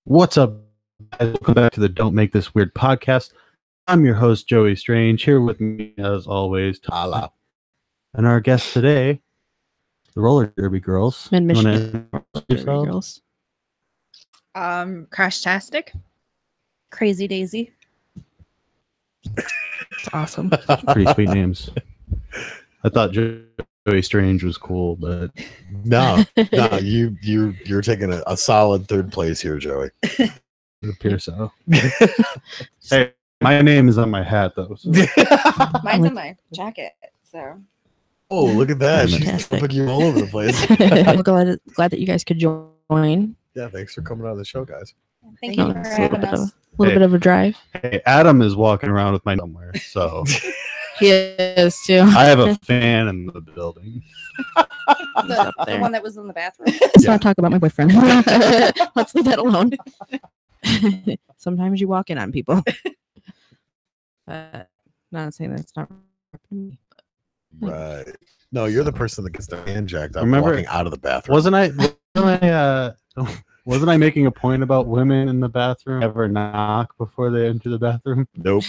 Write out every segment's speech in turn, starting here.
What's up, guys? Welcome back to the Don't Make This Weird podcast. I'm your host, Joey Strange. Here with me, as always, Tala. And our guests today, the Roller Derby Girls. Mid-Michigan Derby Girls. Crashtastic. Crazy Daisy. It's awesome. Pretty sweet names. I thought Joey Strange was cool, but No, you're taking a solid third place here, Joey. it appears so. Hey, my name is on my hat, though. So. Mine's on my jacket. So. Oh, look at that! She's Fantastic. putting you all over the place. I'm glad that you guys could join. Yeah, thanks for coming on the show, guys. Thank No, you for it's a having us. little Hey. bit of a drive. Hey, Adam is walking around with my somewhere, so He is too. I have a fan in the building. The, up there. the one that was in the bathroom. Let's Yeah. not talk about my boyfriend. Let's leave that alone. Sometimes you walk in on people. Not saying that's not me. Right? No, you're the person that gets their hand jacked up Remember- walking out of the bathroom. Wasn't I making a point about women in the bathroom ever knock before they enter the bathroom? Nope.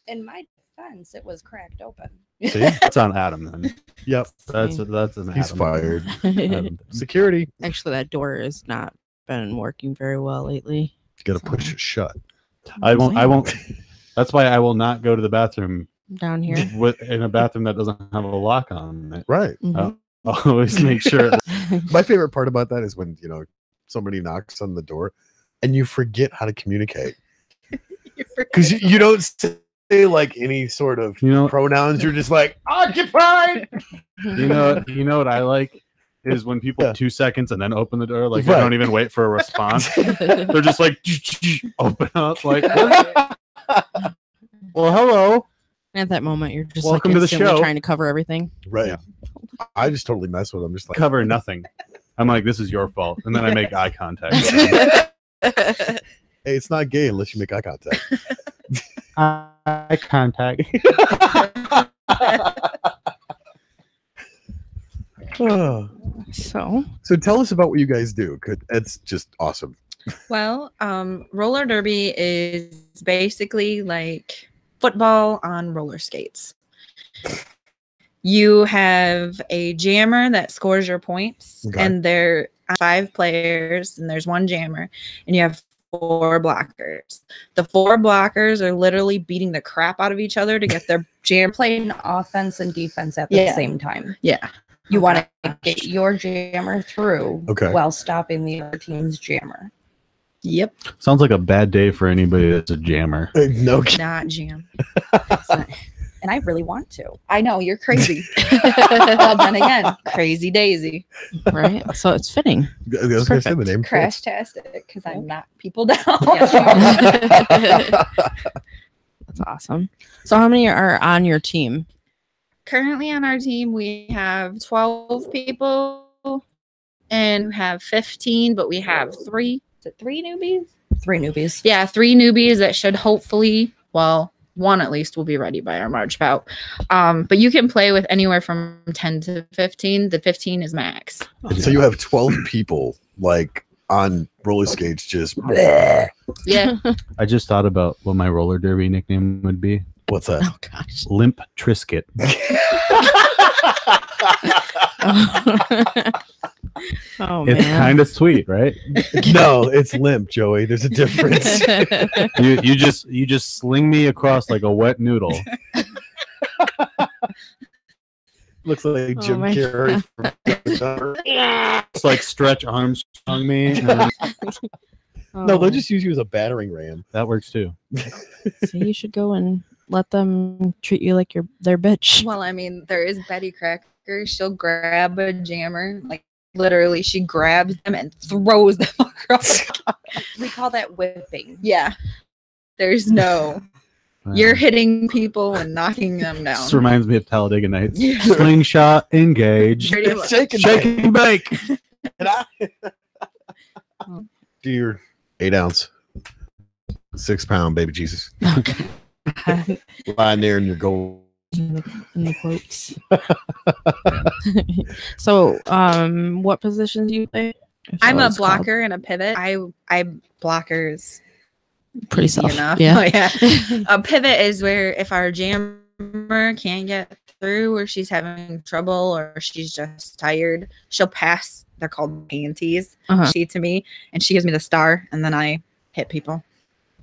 In my defense, it was cracked open. See, that's on Adam then. Yep. That's an He's Adam. fired. Adam. Security. Actually, that door has not been working very well lately. You got to push it shut. I won't. That's why I will not go to the bathroom Down here. in a bathroom that doesn't have a lock on it. Right. Mhm. I'll always make sure. My favorite part about that is when somebody knocks on the door, and you forget how to communicate because you don't say like any sort of pronouns. You're just like occupied. You know what I like is when people 2 seconds and then open the door, like they Right. don't even wait for a response. They're just like open up, like. Well, hello. At that moment, you're just Welcome like to the instantly show. trying to cover everything. Right. Yeah. I just totally mess with them. Just like Cover nothing. I'm like, this is your fault, and then I make eye contact. with them. hey, it's not gay unless you make eye contact. Eye contact. So, So tell us about what you guys do. 'Cause it's just awesome. Well, roller derby is basically like football on roller skates. You have a jammer that scores your points, Okay. and there are 5 players, and there's 1 jammer, and you have 4 blockers. The 4 blockers are literally beating the crap out of each other to get their jam Playing offense and defense at the Yeah. same time. Yeah. You Oh, want to gosh. get your jammer through Okay. while stopping the other team's jammer. Yep. Sounds like a bad day for anybody that's a jammer. No. Not jam. And I really want to. I know you're crazy. Well, then again, crazy Daisy. right? So it's fitting. I was going to say the Perfect. name. Crashtastic, because I knock people down. That's awesome. So how many are on your team? Currently on our team, we have 12 people and we have 15, but we have 3 newbies? 3 newbies. Yeah, 3 newbies that should hopefully, well, 1 at least will be ready by our March bout. But you can play with anywhere from 10 to 15. The 15 is max. So you have 12 people like on roller skates just. Yeah. I just thought about what my roller derby nickname would be. What's that? Oh gosh. Limp Trisket. Oh It's man. kind of sweet, right? No, it's limp, Joey. There's a difference. You just sling me across like a wet noodle. Looks like Oh Jim my Carrey. From It's like Stretch Armstrong me. and No, they'll just use you as a battering ram. that works too. So you should go and let them treat you like you're their bitch. Well, I mean, there is Betty Cracker. She'll grab a jammer, like literally, she grabs them and throws them across. We call that whipping. Yeah. There's no. You're hitting people and knocking them down. This reminds me of Talladega Nights. Yeah. Slingshot engage. Pretty much. Shake and Shake bake. and bake. And do your 8-ounce, 6-pound baby Jesus. Lying there in your gold. in the quotes. So, what positions do you play? If I'm that a was called. blocker and a pivot. I blockers Pretty easy soft. enough. Yeah. Oh, yeah. A pivot is where if our jammer can't get through, or she's having trouble, or she's just tired, she'll pass. They're called panties. Uh-huh. She to me, and she gives me the star, and then I hit people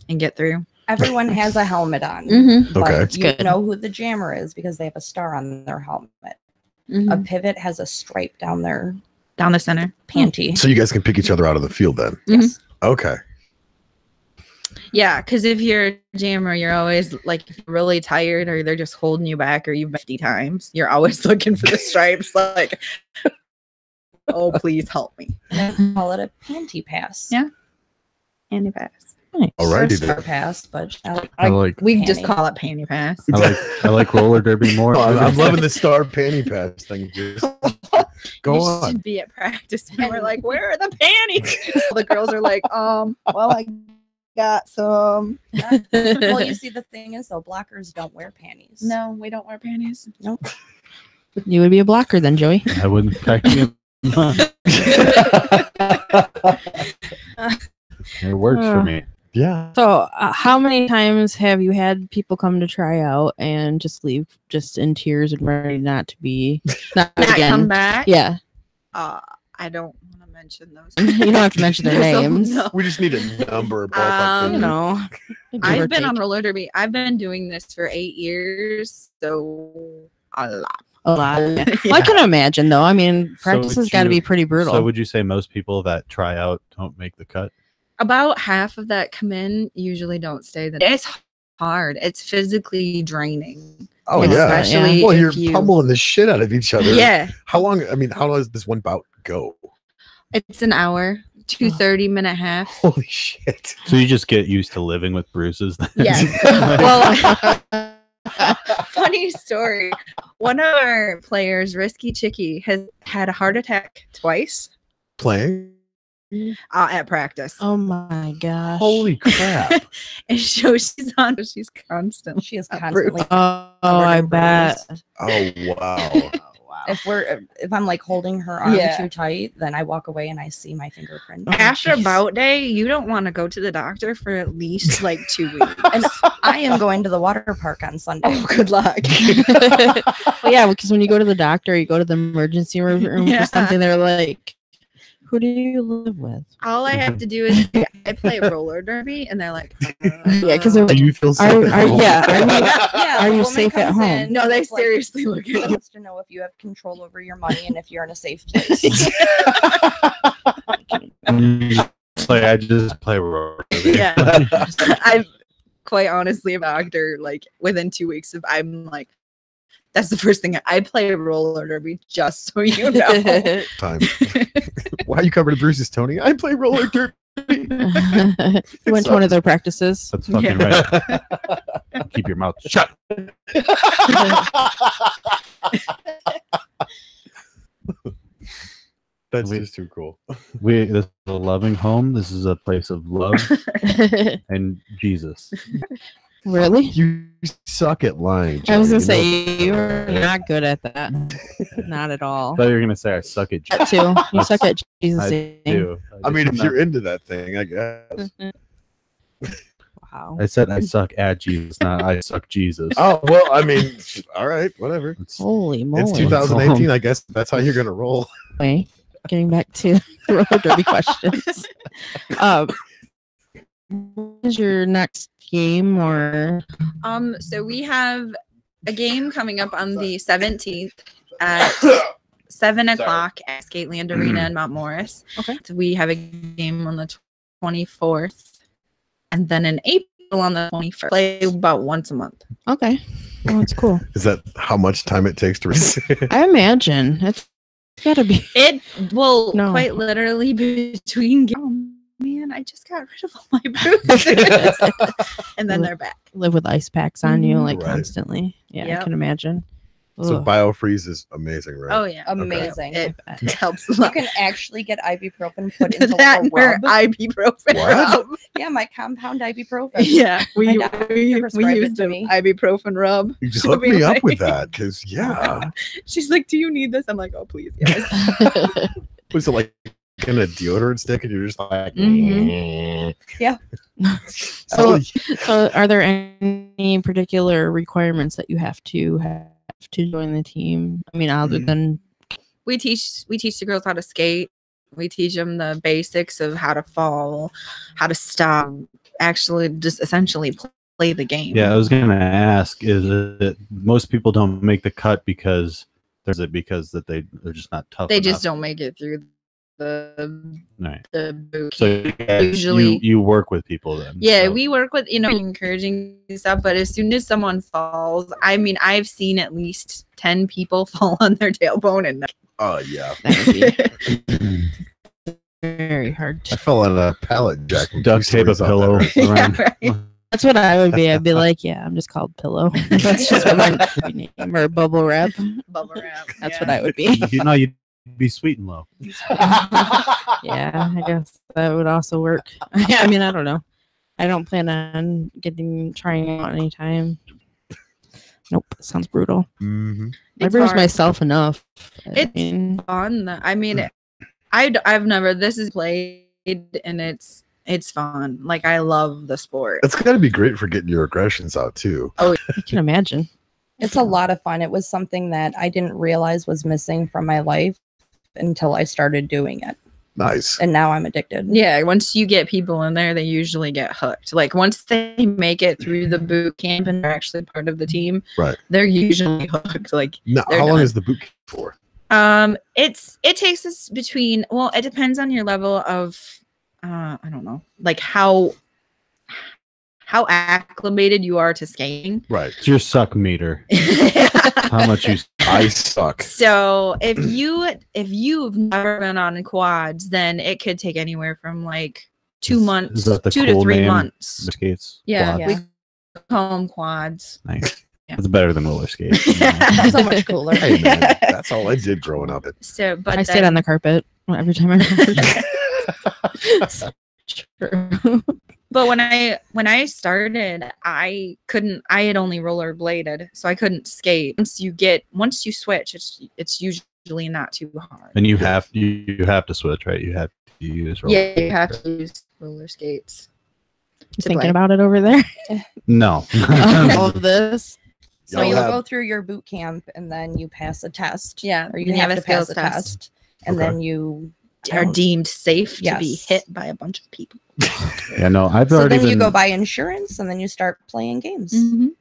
and get through. Everyone has a helmet on. Mm-hmm. But Okay. It's you good. know who the jammer is because they have a star on their helmet. Mm-hmm. A pivot has a stripe down their Down the center. panty. So you guys can pick each other out of the field then. Mhm. Yes. Okay. Yeah, because if you're a jammer, you're always like if you're really tired, or they're just holding you back, or you've 50 times. You're always looking for the stripes, like, oh, please help me. They call it a panty pass. Yeah. Panty pass. Nice. All Or righty star then. pass, but I like We just Panty. call it panty pass. I like roller derby more. No, I'm loving the star panty pass thing. Just go you on. should be at practice, and we're like, "Where are the panties?" The girls are like, Well, I got some." well, you see, the thing is, though, blockers don't wear panties. No, we don't wear panties. Nope. You would be a blocker then, Joey. I wouldn't pack you. It works for me. Yeah. So, how many times have you had people come to try out and just leave just in tears and ready not to be not Not again? come back. Yeah, I don't want to mention those. you don't have to mention their So, names. no. We just need a number. ballpark You figure. know, give or I've been take. on roller derby. I've been doing this for 8 years, so a lot. a lot. Yeah. Yeah. Well, I can imagine though. I mean, So practice has would got to you- be pretty brutal. So would you say most people that try out don't make the cut? About half of that come in usually don't stay. It's hard. It's physically draining. Oh Yeah. yeah. Especially Well, if you're you. pummeling the shit out of each other. Yeah, How long? I mean, how long does this one bout go? it's an hour, 2 30-minute half. Holy shit! So you just get used to living with bruises. Then? Yes. Well, funny story. One of our players, Risky Chicky, has had a heart attack twice Playing. at practice. Oh my gosh. Holy crap! And so she's on. She's constantly. She is A constantly. Oh, covered I in bet. bruises. Oh wow! If I'm like holding her arm Yeah. too tight, then I walk away and I see my fingerprint. Oh, After jeez. bout day, you don't want to go to the doctor for at least like 2 weeks. And I am going to the water park on Sunday. Oh, good luck. Well, yeah, because when you go to the doctor, you go to the emergency room Yeah. for something. They're like, "Who do you live with?" All I have to do is I play roller derby, and they're like, Yeah, because they're Do like, you feel safe? Are- at are- home? yeah, are you- Yeah, Are the you woman safe at comes home? in, no, they it's like, seriously look She at wants to know if you have control over your money and if you're in a safe place. Like I just play roller derby. Yeah. I quite honestly, a doctor, like within 2 weeks of, I'm like, that's the first thing I play roller derby, just so you know. Time. Why are you covered in bruises, Tony? I play roller derby. You went to one of their practices. That's fucking right. Keep your mouth shut. That's We- just too cool. This is a loving home. This is a place of love and Jesus. Really? You suck at lying. I was Joey, gonna say you know? you're not good at that. Not at all. I thought you were gonna say I suck at That Jesus. too. You suck at Jesus. I do. I mean, if did you're not- into that thing, I guess. Wow. I said I suck at Jesus, not I suck Jesus. Oh well, I mean, all right, whatever. It's- Holy moly. It's 2018. I guess that's how you're gonna roll. Anyway, getting back to the roller derby questions. What is your next game or So we have a game coming up on the 17th at 7 o'clock at Skateland Arena in Mount Morris. Okay. So we have a game on the 24th, and then in April on the 21st. Play about once a month. okay? Oh, that's cool. Is that how much time it takes to receive? I imagine it's gotta be It will No. quite literally be between games. Oh, man, I just got rid of all my bruises. And then they're back. live with ice packs on you like Right. constantly. Yeah, I Yep. can imagine. So Ugh. BioFreeze is amazing, right? Oh, yeah. Amazing. It helps a You lot. can actually get ibuprofen put into That like a or rub. ibuprofen. What? rub. Yeah, my compound ibuprofen. Yeah, we My doctor we prescribed it used to the me. ibuprofen rub. You just She'll hook be me up like- with that, because yeah, She's like, "Do you need this?" I'm like, "Oh, please, yes." was it like in a deodorant stick, and you're just like, So are there any particular requirements that you have to join the team? I mean, other than we teach the girls how to skate. We teach them the basics of how to fall, how to stop, actually just essentially play the game. Yeah, I was gonna ask, is it most people don't make the cut because that they're just not tough They enough? just don't make it through the boot So camp. Usually you work with people then. Yeah, so. we work with, encouraging stuff, but as soon as someone falls, I mean, I've seen at least 10 people fall on their tailbone and oh yeah, that would be very hard. I fell on a pallet jack. Duct tape a pillow around. right. That's what I would be. I'd be like, yeah, I'm just called Pillow. That's just what my name, or Bubble Wrap. Bubble wrap. That's what I would be. You'd be Sweet and Low. Yeah, I guess that would also work. I mean, I don't know. I don't plan on trying out anytime. Nope, sounds brutal. Mm-hmm. I bruise myself enough. It's fun. I mean, I've never. This is played and it's fun. Like, I love the sport. It's got to be great for getting your aggressions out too. I can imagine. It's a lot of fun. It was something that I didn't realize was missing from my life until I started doing it. Nice. And now I'm addicted. Yeah, once you get people in there, they usually get hooked. Like, once they make it through the boot camp and they're actually part of the team, Right? They're usually hooked. Like, now, how long is the boot camp for? It takes us between. Well, it depends on your level of. I don't know, like how acclimated you are to skating. Right. It's your suck meter. How much you? I suck. So if you've never been on quads, then it could take anywhere from like 2 months, Is that the 2 cool to 3 name? months. The skates. Yeah, Quad. Yeah. we call them quads. Nice. Yeah. It's better than roller skates. So much cooler. Hey man, that's all I did growing up. So, but I stayed on the carpet every time I. True. But when I started, I had only rollerbladed, so I couldn't skate. Once you switch, it's usually not too hard. And you have to switch, right? You have to use roller Yeah, you skates, have right? to use roller skates. You thinking about it over there? No. All of this. So Y'all you'll have- go through your boot camp and then you pass a test. Yeah, Or you have to pass a test. And Okay. then you are deemed safe to be Yes. hit by a bunch of people. Yeah, no. I've So already then you been. go buy insurance and then you start playing games.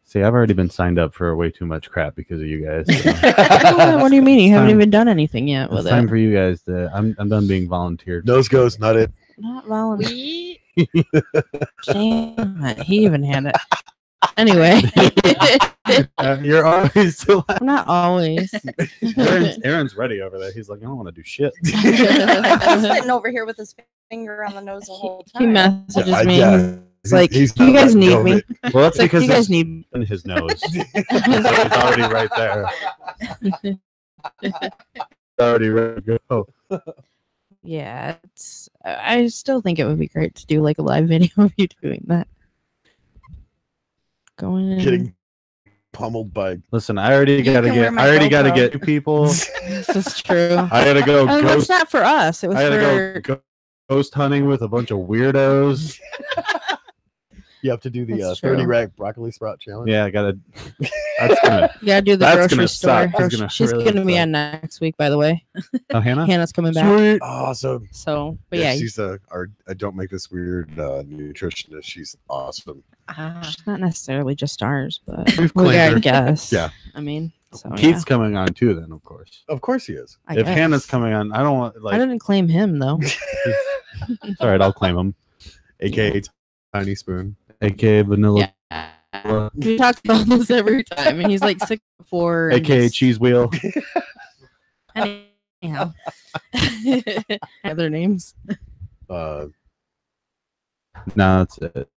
See, I've already been signed up for way too much crap because of you guys. So. What do you mean? You haven't Time- even done anything yet with It's time it. for you guys to. I'm done being volunteered. Nose goes, not it. Not volunteer. We Damn it, he even had it. Anyway, You're always still. not always. Aaron's ready over there. He's like, I don't want to do shit. He's sitting over here with his finger on the nose the whole He time. messages me. It's like, he's you not guys letting need go of me. it. Well, that's It's like, because you guys it's need. in his nose. So he's already right there. Already ready to go. Yeah, I still think it would be great to do like a live video of you doing that. Going in. Getting pummeled by. Listen, I already You gotta can wear get. my I already gotta GoPro. get people. This is true. I gotta go That's ghost. not for us. It was I gotta for. go ghost hunting with a bunch of weirdos. You have to do the That's 30 true. rack broccoli sprout challenge. Yeah, I gotta. That's gonna. You gotta do the That's grocery gonna store. suck. That's gonna She's really gonna be suck. on next week, by the way. Oh, Hannah. Hannah's coming back. Sweet. Awesome. So, but Yeah, yeah, she's our I don't make this weird nutritionist. She's awesome. she's not necessarily just ours, but We've we claimed gotta her. guess. Yeah. I mean, so Keith's coming on too. Then of course. Of course he is. I If guess. Hannah's coming on, I don't want I like. didn't claim him though. It's all right. I'll claim him. AKA Tiny Spoon. AKA Vanilla. Yeah. We talk about this every time, and he's like 6'4". and AKA just- Cheese Wheel. Anyhow, other names. No, that's it.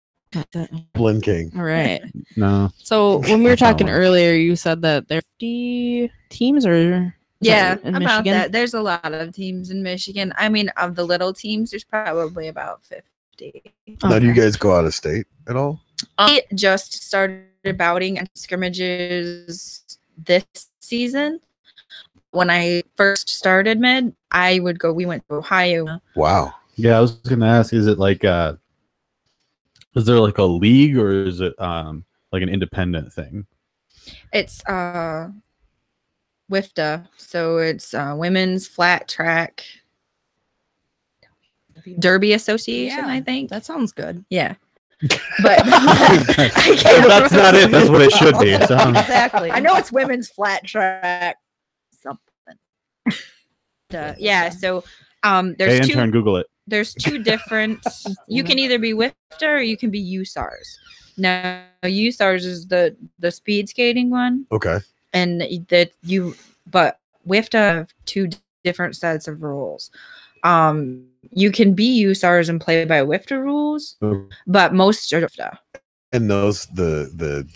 Blend King. All right. No. So when we were talking one. earlier, you said that there are 50 teams, or Yeah, in about Michigan? that. There's a lot of teams in Michigan. I mean, of the little teams, there's probably about 50. Now, do you Okay. guys go out of state at all? I just started bouting and scrimmages this season, when I first started mid, we went to Ohio. Wow. Yeah, I was gonna ask, is it like is there like a league or is it like an independent thing? It's WIFTA, so it's Women's Flat Track Derby Association, I think. That sounds good. Yeah. But that's not it. That's what it should be. So. Exactly. I know it's Women's Flat Track something. Yeah, so Hey, there's intern, Google it. there's two different you can either be WIFTA or you can be USARS. Now USARS is the speed skating one. Okay. And but WIFTA have two different sets of rules. You can be USARS and play by WIFTA rules, but most are WIFTA. And those the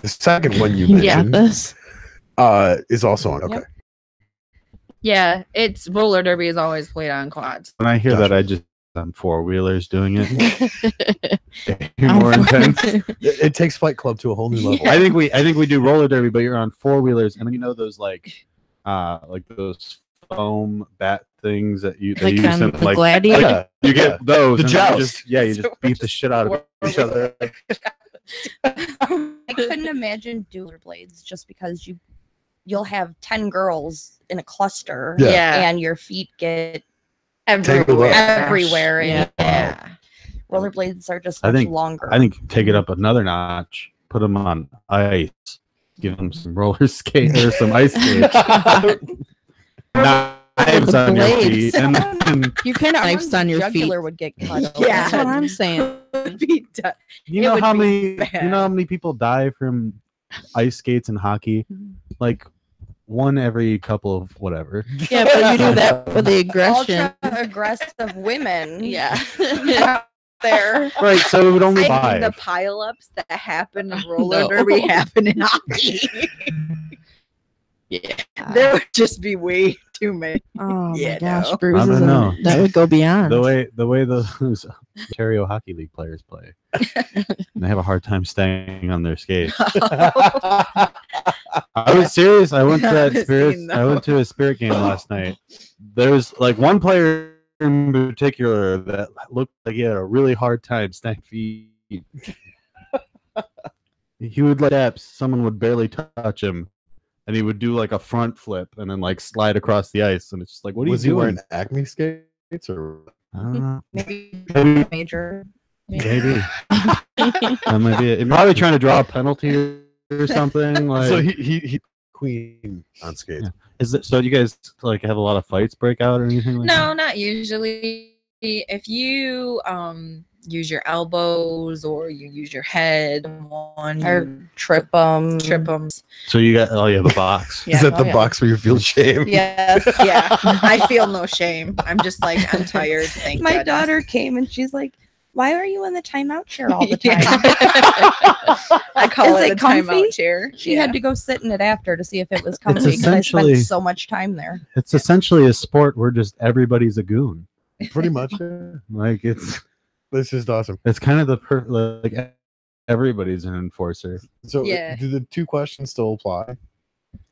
second one you mentioned is also on. Okay. Yep. Yeah, it's roller derby is always played on quads. When I hear that, I just on 4-wheelers doing it. You're more intense. It takes Fight Club to a whole new level. I think we do roller derby, but you're on 4-wheelers, and you know those like those foam bat things that you Like use on in, the like Gladiator? you get those The and joust. you just beat the shit out of each other. I couldn't imagine rollerblades just because you'll have 10 girls in a cluster and your feet get everywhere. Yeah. Rollerblades are just I think longer. I think take it up another notch. Put them on ice. Give them some roller skate or some ice skates. Knives on your feet, and You can knives on your feet. Jugular would get cut. That's what I'm saying. you know how many people die from ice skates and hockey? Like one every couple of whatever. Yeah, but you do that with the aggression. Ultra aggressive women. Yeah. There. Right, so it would only I buy. think the pileups that happen in roller derby happen in hockey. Yeah. There would just be way too many. Oh Yeah, my gosh, no. bruises. I don't know. That would go beyond. the way those Ontario Hockey League players play. They have a hard time staying on their skates. I was serious. I went to that I've spirit. seen I went to a spirit game last night. There's like one player in particular that looked like he had a really hard time staying feet. He would let steps. Someone would barely touch him, and he would do like a front flip and then like slide across the ice. And it's just like, what are Was you he doing? wearing Acme skates or? I don't know. Maybe Maybe. major. Maybe. That might be it. Probably trying to draw a penalty or something. Like, So he queen on skates. Yeah. Is it so? Do you guys like have a lot of fights break out or anything like that? No, not usually. If you use your elbows or you use your head on Or trip them. So you got the box. Is that the yeah. box where you feel shame? Yes. Yeah, I feel no shame. I'm just like, I'm tired. Thank My goodness. daughter came and she's like, "Why are you in the timeout chair all the time?" I call Is it it a timeout comfy? chair. She had to go sit in it after to see if it was comfy because I essentially- spent so much time there. It's essentially a sport where just everybody's a goon. Pretty much. Like it's Just awesome. kind of the like everybody's an enforcer. So Yeah. do the two questions still apply?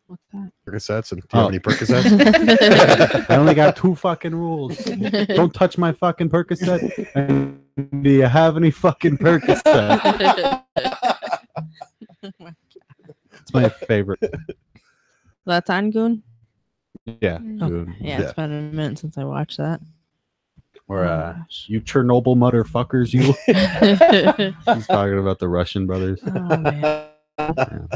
What's that? Percocets, and do you have Oh. any Percocets? I only got 2 fucking rules. Don't touch my fucking Percocet. And do you have any fucking Percocet? It's my favorite. That's on Goon? Yeah. Okay. Goon. Yeah, it's been a minute since I watched that. Or Oh, gosh. you Chernobyl motherfuckers, you. He's talking about the Russian brothers. Oh, man.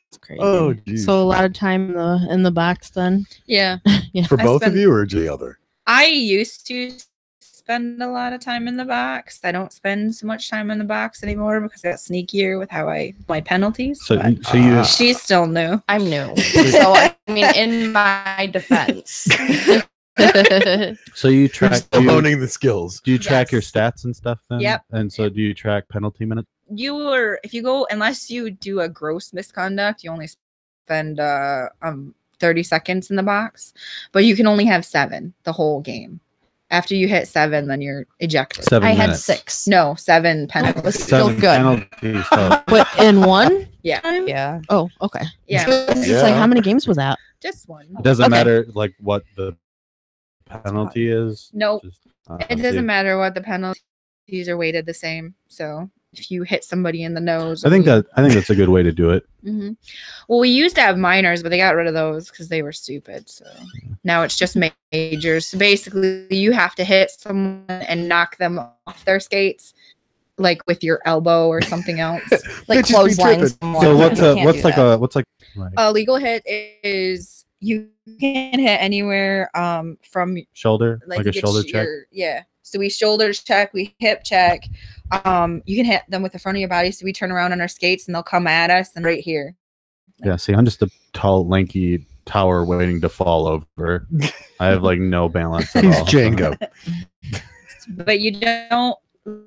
It's crazy. Oh, geez. So a lot of time in the box then. Yeah. Yeah. For I both of spent- you or the other? I used to spend a lot of time in the box. I don't spend so much time in the box anymore because I got sneakier with how my penalties. So, but so you she's still new. I'm new. So, I mean, in my defense, so you track Still do you, owning the skills. do you track your Yes. stats and stuff then? Yep. And so do you track penalty minutes? If you go, unless you do a gross misconduct, you only spend 30 seconds in the box, but you can only have 7 the whole game. After you hit 7, then you're ejected. 7 I had minutes. 6. No, 7 It penalties. was still 7 good. penalties. So But in one? Yeah. Oh, okay. Yeah. It's like, how many games was that? Just one. It doesn't Okay. matter like what the penalty is. Nope. Just, It doesn't matter what the penalties are weighted the same. So if you hit somebody in the nose, I think that's a good way to do it. Mm-hmm. Well, we used to have minors, but they got rid of those because they were stupid. So now it's just majors. So basically, you have to hit someone and knock them off their skates, like with your elbow or something else. Like clothesline someone. So You can't do that. A legal hit is you can hit anywhere from shoulder, like you a get shoulder check. Yeah. So we shoulder check, we hip check. You can hit them with the front of your body. So we turn around on our skates and they'll come at us and right here. Yeah, see, I'm just a tall, lanky tower waiting to fall over. I have like no balance at He's all. Django. But you don't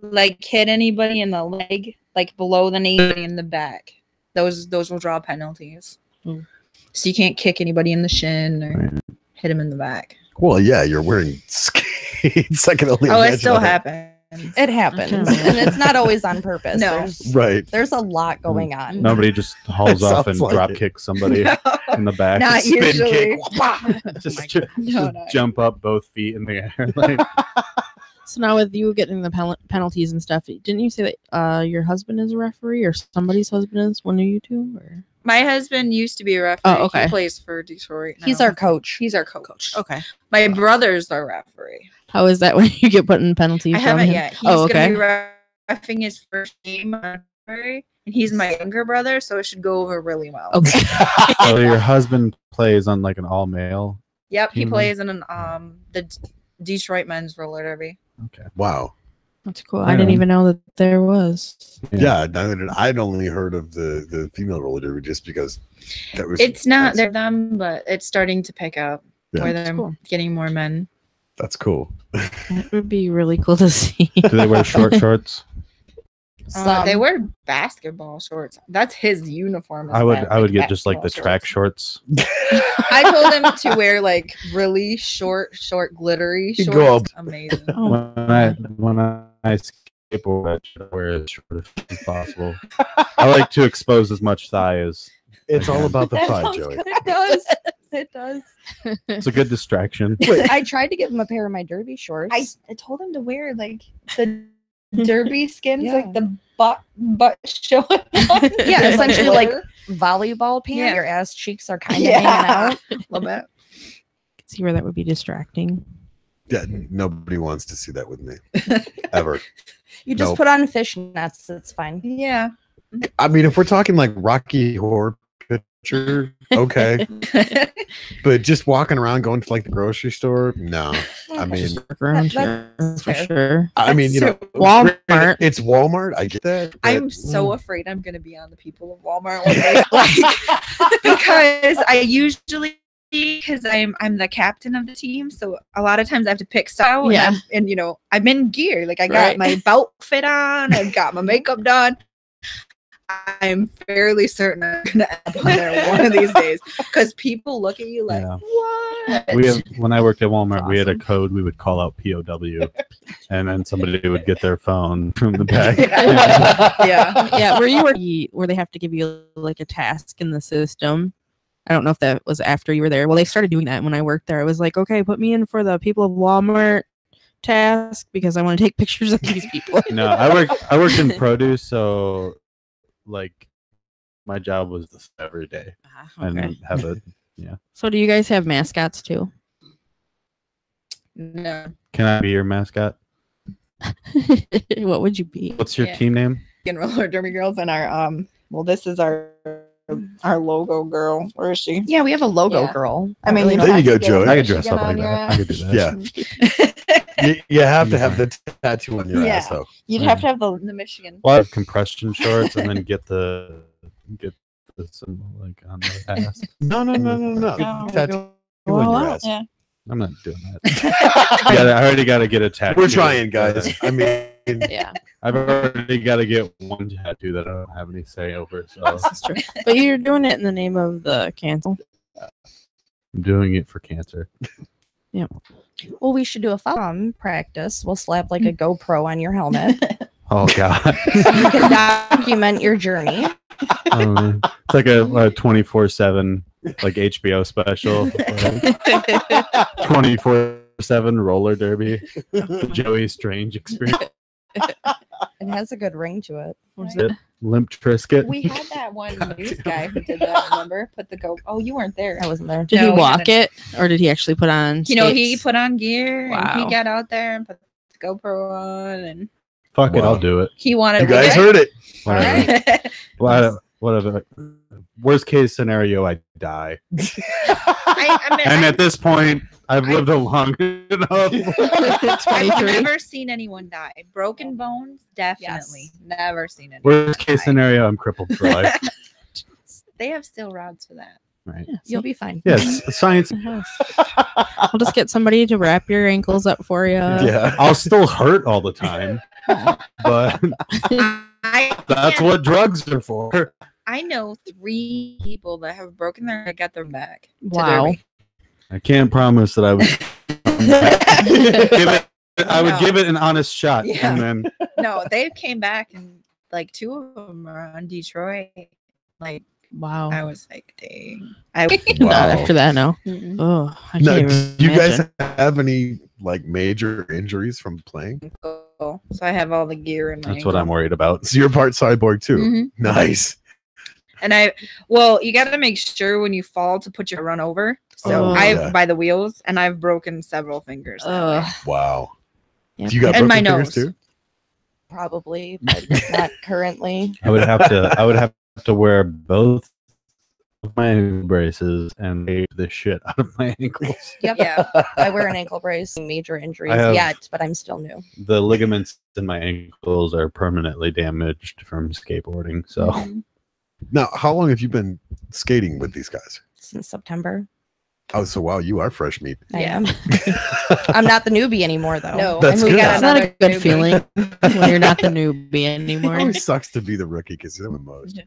like hit anybody in the leg, like below the knee, in the back. Those will draw penalties. Mm. So you can't kick anybody in the shin or hit them in the back. Well, yeah, you're wearing skates. I can only Oh, it imagine still that. happens. It happens, and it's not always on purpose. No. There's a lot going on. Nobody just hauls off and Sounds like drop it. kicks somebody in the back. Not Spin usually. kick. Oh Just, my just God. No, no. jump up both feet in the air. Like, So now with you getting the penalties and stuff, didn't you say that your husband is a referee or somebody's husband is? One of you two? Or? My husband used to be a referee. Oh, okay. He plays for Detroit. He's now. our coach. He's our coach. Okay. My brother's our referee. How is that when you get put in penalties? I from haven't him? yet. He's Oh, gonna okay. be reffing his first game on February, and he's my younger brother, so it should go over really well. Okay. so your husband plays on like an all male. Yep, he Team plays in an the Detroit men's roller derby. Okay. Wow. That's cool. I didn't even know that there was. Yeah, I'd only heard of the female roller derby just because that was. It's not they're them, but it's starting to pick up Yeah. where That's they're cool. getting more men. That's cool. That would be really cool to see. Do they wear short shorts? They wear basketball shorts. That's his uniform. I would get just like the track shorts. I told him to wear like really short, glittery You shorts. go up. Amazing. Oh, When I skateboard, I try to wear as short as possible. I like to expose as much thigh as. It's all Okay. about the That fun, sounds Joey. good. It does. It does. It's a good distraction. I tried to give him a pair of my derby shorts. I told him to wear like the derby skins, Yeah. like the butt showing. Yeah, essentially like glitter. volleyball pant. Yeah. Your ass cheeks are kind of Yeah. hanging out. A little bit. see where that would be distracting. Yeah, nobody wants to see that with me ever. You just Nope. put on fishnets. It's fine. Yeah. I mean, if we're talking like Rocky Horror Picture, okay, but just walking around going to like the grocery store, no. I mean, Just work around That- here that's for fair. sure. I mean, you know, Walmart. It's Walmart. I get that. but- I'm so afraid I'm gonna be on the people of Walmart one day, like, because I usually because I'm the captain of the team, so a lot of times I have to pick stuff out, Yeah. and you know I'm in gear, like I got Right. my belt fit on, I've got my makeup done. I'm fairly certain I'm gonna end up on there one of these days because people look at you like, Yeah. what? When I worked at Walmart, we had a Awesome. code we would call out POW, and then somebody would get their phone from the back. Yeah. Yeah, where you were, where they have to give you like a task in the system. I don't know if that was after you were there. Well, they started doing that when I worked there. I was like, okay, put me in for the people of Walmart task because I want to take pictures of these people. No, I worked in produce, so like my job was this every day Okay. and have it. So do you guys have mascots too? No. Can I be your mascot? What would you be? What's your Yeah. team name? And roller derby girls and our well, this is our logo girl. Where is she? Yeah, we have a logo Yeah. girl. I mean, Really you There don't you have go, to get Joey. a I could dress Michigan up like on your that. I ass. could do that. Yeah, you have to have the tattoo on your ass, Yeah. though. You'd have to have the Michigan. Well, I have compression shorts and then get the symbol like on the ass. No. Oh, Tattoo well, on your ass. Yeah. I'm not doing that. I already got to get a tattoo. We're trying, guys. I mean, Yeah, I've already got to get one tattoo that I don't have any say over. So that's true. But you're doing it in the name of the cancel. I'm doing it for cancer. Well, we should do a follow-on practice. We'll slap like a GoPro on your helmet. Oh God. So you can document your journey. I don't know. It's like a 24/7 like HBO special. 24/7 roller derby. The Joey Strange experience. It has a good ring to it. What's Right. it? We Limp Trisket. had that one news guy who did that. Remember? Put the go. Oh, you weren't there. I wasn't there. Did No, he we walk haven't. it, or did he actually put on? You know, he skates? put on gear and Wow. he got out there and put the GoPro on, and Fuck it, Wow. I'll do it. he wanted. You guys heard it. All Whatever. right. Whatever. Worst case scenario, I die. I mean, And at this point, I've lived a long enough. I've 23. never seen anyone die. Broken bones, definitely. Never seen anyone. Worst case die. scenario, I'm crippled for life. They have steel rods for that. Right. You'll be fine. Yes, science. I'll just get somebody to wrap your ankles up for you. Yeah. I'll still hurt all the time, but that's can't- what drugs are for. I know 3 people that have broken their leg, got their back. to Wow. Derby. I can't promise that I would. I would No. give it an honest shot, Yeah. and then No, they came back and like 2 of them are on Detroit. Like Wow. I was like, dang. I Not Wow. after that, no. Mm-mm. Oh, I No, can't do even you guys imagine. have any like major injuries from playing? So I have all the gear in my that's what I'm ankle. worried about. So you're part cyborg too. Mhm. Nice. And you got to make sure when you fall to put your run over. So Oh, I by the wheels, and I've broken several fingers. that way. Ugh. Wow. Yeah. You got And broken my fingers nose. too? Probably, but not currently. I would have to wear both of my ankle braces and tape the shit out of my ankles. Yep. Yeah. I wear an ankle brace. Major injuries have- yet, but I'm still new. The ligaments in my ankles are permanently damaged from skateboarding. So Mhm. Now, how long have you been skating with these guys? Since September. Oh, so wow, you are fresh meat. I Yeah. am. I'm not the newbie anymore, though. No, That's we good. got It's not a another good newbie. feeling when you're not the newbie It anymore. always sucks to be the rookie because you're the most.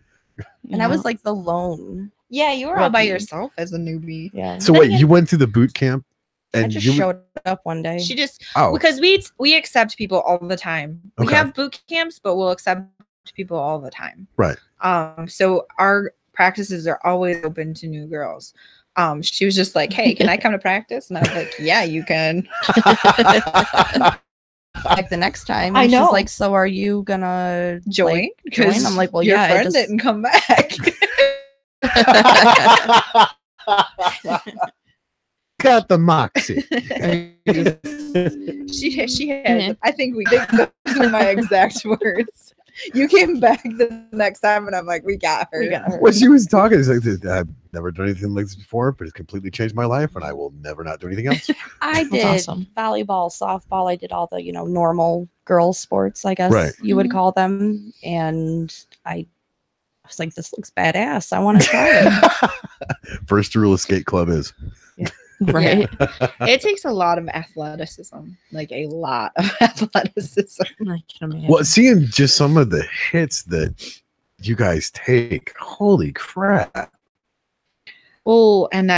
And I was like the lone. Yeah, you were all by Rookie. yourself as a newbie. Yeah. So wait, you went through the boot camp I and just you showed up one day. She just oh because we accept people all the time. We Okay. have boot camps, but we'll accept people all the time. Right. So our practices are always open to new girls. She was just like, "Hey, can I come to practice?" And I was like, "Yeah, you can." like the next time. I and know. She's like, "So are you gonna Join like, because I'm like, "Well, your yeah, I friend just- didn't come back. got the moxie. She has. I think those are my exact words. You came back the next time, and I'm like, "We got her." We got her." What she was talking is like, I've never done anything like this before, but it's completely changed my life, and I will never not do anything else. I That's did awesome. volleyball, softball. I did all the, normal girl sports, I guess Right. you would Mhm. call them. And I was like, this looks badass. I want to try it. First rule of skate club is Right. It takes a lot of athleticism, like a lot of athleticism. I can imagine. well, seeing just some of the hits that you guys take. Holy crap! Oh, and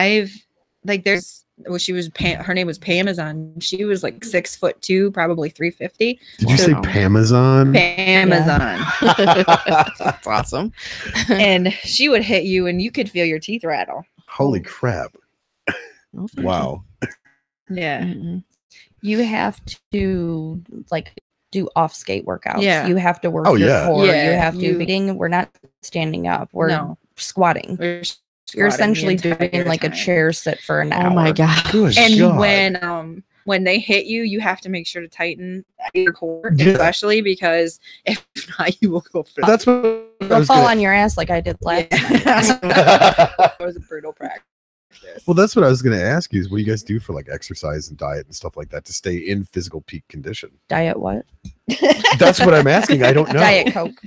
she was her name was Pamazon. She was like 6'2", probably 350. Did you say Wow. Pamazon? Pamazon. That's awesome. And she would hit you and you could feel your teeth rattle. Holy crap! No, thank Wow. Yeah. you. Mm-mm. You have to do off skate workouts. Yeah. You have to work Oh, your yeah. core. Yeah, You have to you- beginning. We're not standing up. We're No. squatting. We're You're squatting essentially the entire doing like a time. chair sit for an hour. Oh my god. Good And God. when they hit you, you have to make sure to tighten your core, Yeah. especially because if not, you will go flat. That's what I You'll was fall gonna- on your ass like I did last night. That was a brutal practice. Well, that's what I was going to ask you is what do you guys do for like exercise and diet and stuff like that to stay in physical peak condition? Diet what? That's what I'm asking. I don't know. Diet Coke.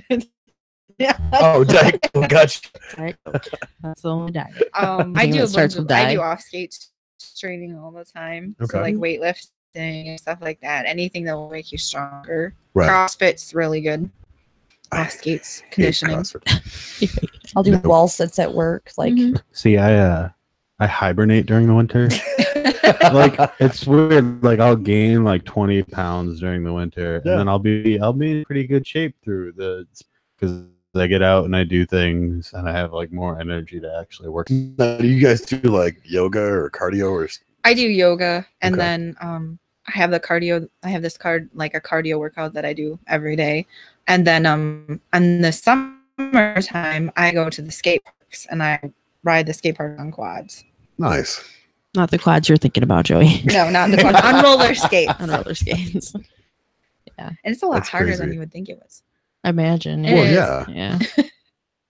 Oh, Diet Coke. Gotcha. Right. That's the only diet. I Think do it starts with I die? do off skate training all the time. Okay. So like weightlifting and stuff like that. Anything that will make you stronger. Right. CrossFit's really good. I Off skates hate conditioning. CrossFit. I'll do No. wall sits at work. Like Mhm. See, I hibernate during the winter. Like it's weird. Like I'll gain like 20 pounds during the winter, Yeah. and then I'll be in pretty good shape through because I get out and I do things, and I have like more energy to actually work. Now, do you guys do like yoga or cardio or? I do yoga, and Okay. then I have the cardio. I have this like a cardio workout that I do every day, and then in the summertime I go to the skate parks and I ride the skate park on quads. Nice. Not the quads you're thinking about, Joey. No, not the quads. On roller skates. On roller skates. And it's a lot That's harder than crazy. you would think it was. I imagine. It Well, is. yeah. Yeah.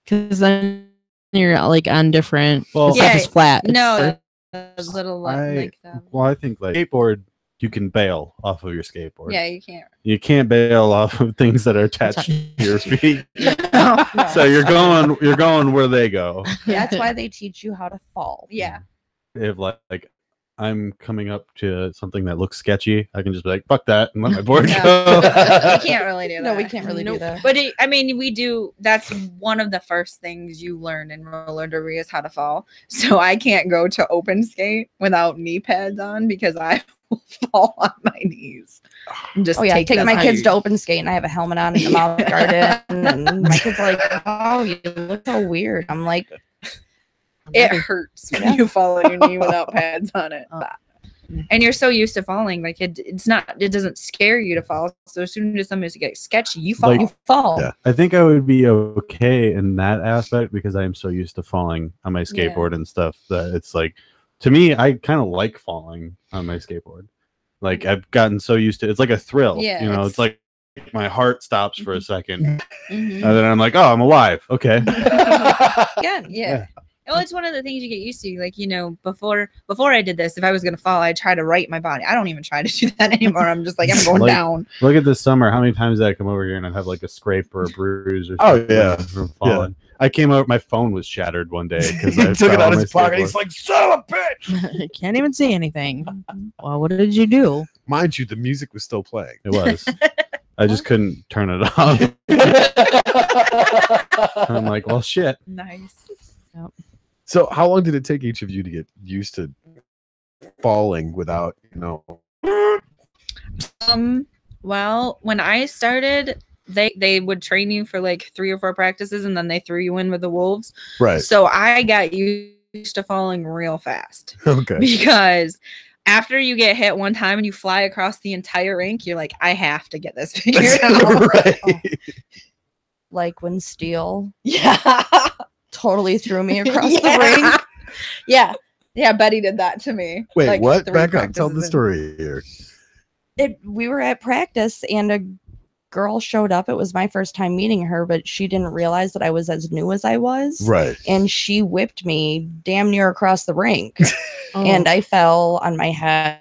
Because then you're like on different. Well, It's not Yeah, just flat. it's No, like- the little I like the, well, I think like skateboard, you can bail off of your skateboard. yeah, you can't. You can't bail off of things that are attached to your feet. No. So you're going where they go. That's why they teach you how to fall. Yeah. If like I'm coming up to something that looks sketchy, I can just be like, fuck that, and let my board No. go. We can't really do that. No, we can't really do Nope. that. But I mean, we do. That's one of the first things you learn in roller derby is how to fall. So I can't go to open skate without knee pads on because I will fall on my knees. And just Oh yeah, take take them my out. kids to open skate and I have a helmet on in the Mount Garden, and my kids are like, "Oh, you look so weird." I'm like, It hurts when Yeah. you fall on your knee without pads on it. Oh. And you're so used to falling, like it doesn't scare you to fall. So as soon as something gets sketchy, you fall. Like- "You fall." Yeah. I think I would be okay in that aspect because I am so used to falling on my skateboard and stuff that it's like, to me, I kind of like falling on my skateboard. Like I've gotten so used to it's like a thrill. Yeah, You know, it's- it's like my heart stops for a second, Mhm. and then I'm like, oh, I'm alive. Okay. Yeah. Yeah. Well, it's one of the things you get used to. Like, before I did this, if I was gonna fall, I'd try to right my body. I don't even try to do that anymore. I'm just like, I'm going Like- down. Look at this summer. How many times did I come over here and I'd have like a scrape or a bruise or Oh, something yeah. from falling? I came out, my phone was shattered one day because I He took it fell out on of his my pocket. skateboard. He's like, "Son of a bitch!" I can't even see anything. Well, what did you do? Mind you, the music was still playing. It was. I just couldn't turn it off. I'm like, well, shit. Nice. So, how long did it take each of you to get used to falling without, Well, when I started, they would train you for like 3 or 4 practices, and then they threw you in with the wolves. right? So I got used to falling real fast Okay. because after you get hit one time and you fly across the entire rink, you're like, I have to get this figured out. right. Like when Steele Yeah. totally threw me across the Yeah. ring. Yeah. Yeah, Betty did that to me. Wait, like, what? 3 Back up. Tell the practices in. story here. We were at practice and a girl showed up. It was my first time meeting her, but she didn't realize that I was as new as I was. Right. And she whipped me damn near across the rink. Oh, And I fell on my head.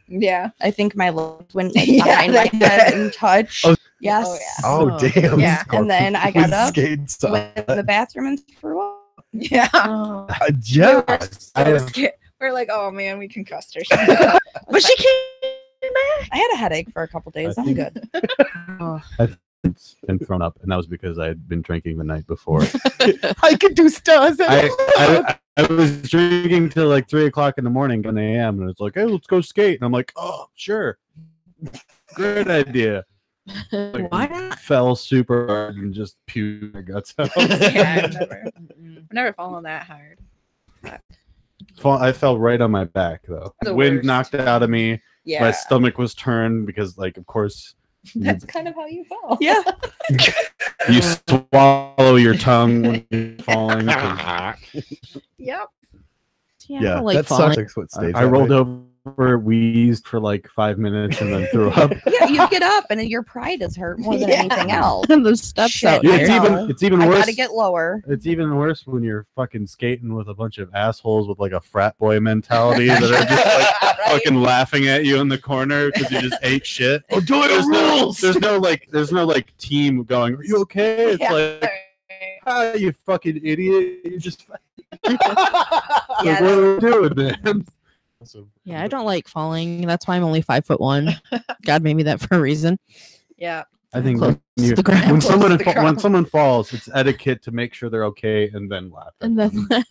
Yeah. I think my leg went like, Yeah, behind my they head did. and touched. Oh. Yes. Oh, yeah. Oh, Oh. damn. Yeah. And then I got With up, skates on. went to the bathroom and threw up. Yeah. oh. Yeah. We were so scared. We're like, oh man, we concussed her. But she came back. I had a headache for a couple days. I I'm think- good. It's been thrown up, and that was because I had been drinking the night before. I could do stars. I was drinking till like 3 o'clock in the morning, 1 a.m., and it's like, hey, let's go skate. And I'm like, oh, sure. Great idea. Why not? Fell super hard and just puked my guts out. Yeah, I've never fallen that hard. I fell right on my back, though. The Wind worst. knocked it out of me. Yeah. My stomach was turned because, like, of course, That's kind of how you fell. Yeah. you swallow your tongue when you're falling. 'cause Yep. Yeah, I Yeah, don't like that falling. sucks. What stage? I rolled over, wheezed for like 5 minutes, and then threw up. Yeah, you get up and your pride is hurt more than Yeah. anything else. The steps Shit, out Dude, I there. know. it's even I worse. gotta get lower. It's even worse when you're fucking skating with a bunch of assholes with like a frat boy mentality that are just like Right? fucking laughing at you in the corner because you just ate shit. Oh, do There's no like team going, are you okay? It's Yeah. like, ah, you fucking idiot. You just Yeah, like, what are we doing, man? Yeah, I don't like falling. That's why I'm only 5'1". God made me that for a reason. Yeah. I think Close when, to the ground. when Close someone to the when ground. someone falls, it's etiquette to make sure they're okay and then laugh. at And them. then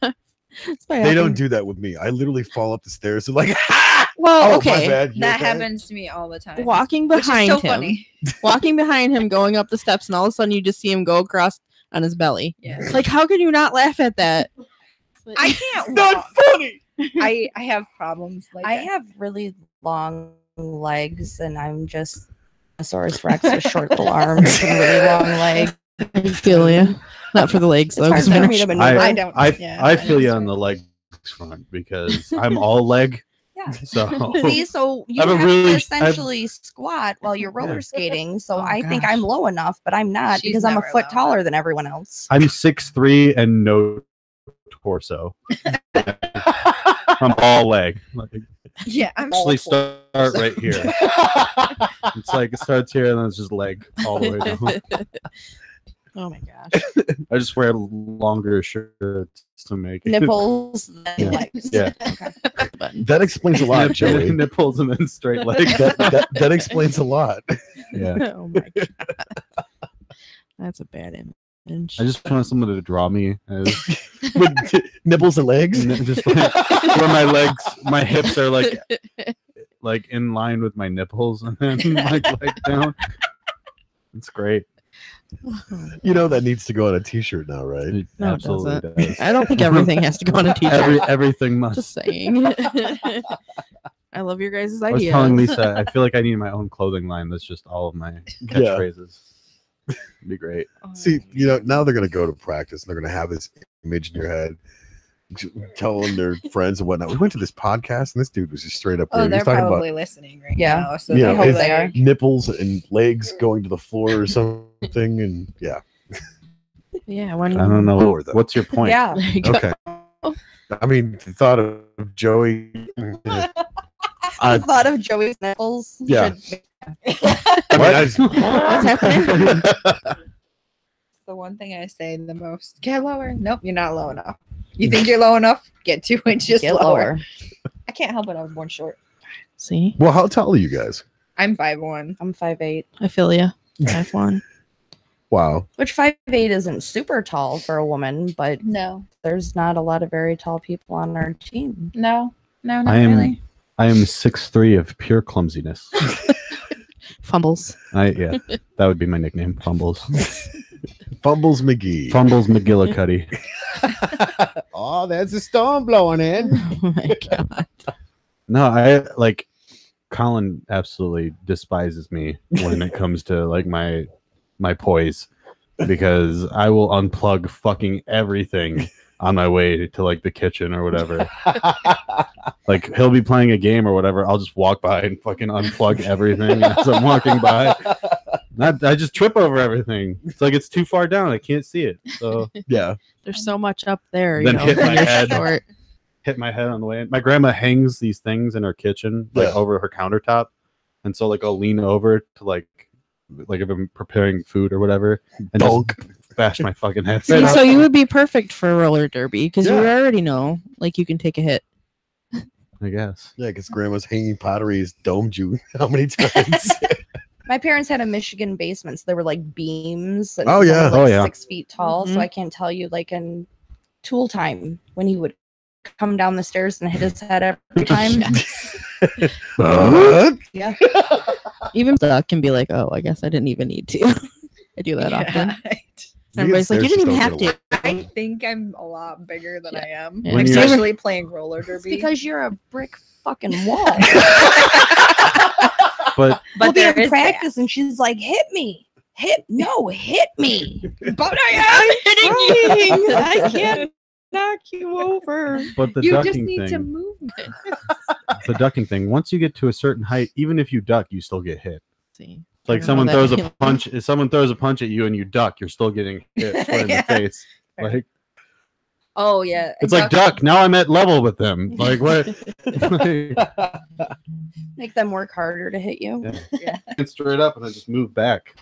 that's why I They don't often- do that with me. I literally fall up the stairs and like, ha! Well, Oh, okay. my bad. You That okay? happens to me all the time. Walking Which is behind so him, funny. walking behind him, going up the steps, and all of a sudden you just see him go across on his belly. Yeah. Like, how can you not laugh at that? I can't. Not funny. I have problems like I that. have really long legs, and I'm just a Saurus Rex with short little arms and really long legs. I feel you. Not for the legs though. It's 'cause hard for they're me to sh- maneuver. I don't. Yeah, I feel you understand. on the legs front because I'm all leg. Yeah. So See, so you I'm a have really- to essentially squat while you're roller skating. So Oh, I think gosh. I'm low enough, but I'm not She's because I'm a never foot low taller enough. than everyone else. I'm 6'3" and no torso. I'm all leg. Like, Yeah, I'm actually awful. start right here. It's like it starts here and then it's just leg all the way down. Oh my gosh. I just wear longer shirts to make it. Nipples, then Yeah. legs. Yeah. Button. That explains a lot, Joey. Nipples and then straight legs. that explains a lot. Yeah. Oh my god. That's a bad image. I just want someone to draw me as With nipples and legs. just like, where my legs, my hips are like in line with my nipples and then like down. It's great. You know that needs to go on a T-shirt now, right? It No, it absolutely doesn't. does. I don't think everything has to go on a t-shirt. Everything must. Just saying. I love your guys' I was ideas. telling Lisa, I feel like I need my own clothing line that's just all of my catchphrases. It'd be great. See, you know, now they're gonna go to practice and they're gonna have this image in your head, telling their friends and whatnot. We went to this podcast and this dude was just straight up. Oh, He was they're talking about probably listening right Yeah. now. So Yeah, they hope his they are. nipples and legs going to the floor or something, and yeah. Yeah, when I don't know. Lower though. What's your point? Yeah. There you go. Okay. I mean, the thought of Joey. I thought of Joey's nipples. Yeah. should- What's happening? The one thing I say the most. Get lower. Nope, you're not low enough. You think you're low enough? Get 2 inches Get lower. lower. I can't help it. I was born short. See, Well, how tall are you guys? I'm 5'1". I'm 5'8", I feel you. I've won. Wow. which 5'8" isn't super tall for a woman, but No, there's not a lot of very tall people on our team. no, not I am- really. I am 6'3" of pure clumsiness. Fumbles. Yeah, that would be my nickname. Fumbles. Fumbles McGee. Fumbles McGillicuddy. Oh, there's a storm blowing in. Oh my god. No, I like Colin absolutely despises me when it comes to like my poise because I will unplug fucking everything on my way to like the kitchen or whatever. Like he'll be playing a game or whatever. I'll just walk by and fucking unplug everything as I'm walking by. I just trip over everything. It's like it's too far down. I can't see it. So Yeah. There's so much up there. Then you know, hit when my you're head. short. hit my head on the way in. My grandma hangs these things in her kitchen, like Yeah. over her countertop. And so like I'll lean over to like if I'm preparing food or whatever and Bonk. just bash my fucking head. See, so you would be perfect for roller derby because you Yeah. already know, like, you can take a hit. I guess. Yeah, because grandma's hanging pottery has domed you how many times? My parents had a Michigan basement, so there were like beams. And Oh, it was yeah. only, Oh, like yeah. 6 feet tall. Mhm. So I can't tell you, like in tool time, when he would come down the stairs and hit his head every time. What? Yeah. Even duck can be like, oh, I guess I didn't even need to. I do that often. Me and Everybody's like, you Sarah didn't even just have don't to. I think I'm a lot bigger than I am, Yeah. When you're- especially playing roller It's derby. because you're a brick fucking wall. But we'll be there in is practice and she's like, hit me. Hit me. that. But I am hitting you. I can't knock you over. but the You ducking just need thing, to move it. the ducking thing. Once you get to a certain height, even if you duck, you still get hit. See, Like I don't know someone that throws a feeling. punch. If someone throws a punch at you and you duck, you're still getting hit square in Yeah. the face. Like Oh yeah, it's like duck. Now I'm at level with them. Like what? Like, Make them work harder to hit you. get straight up and then just move back.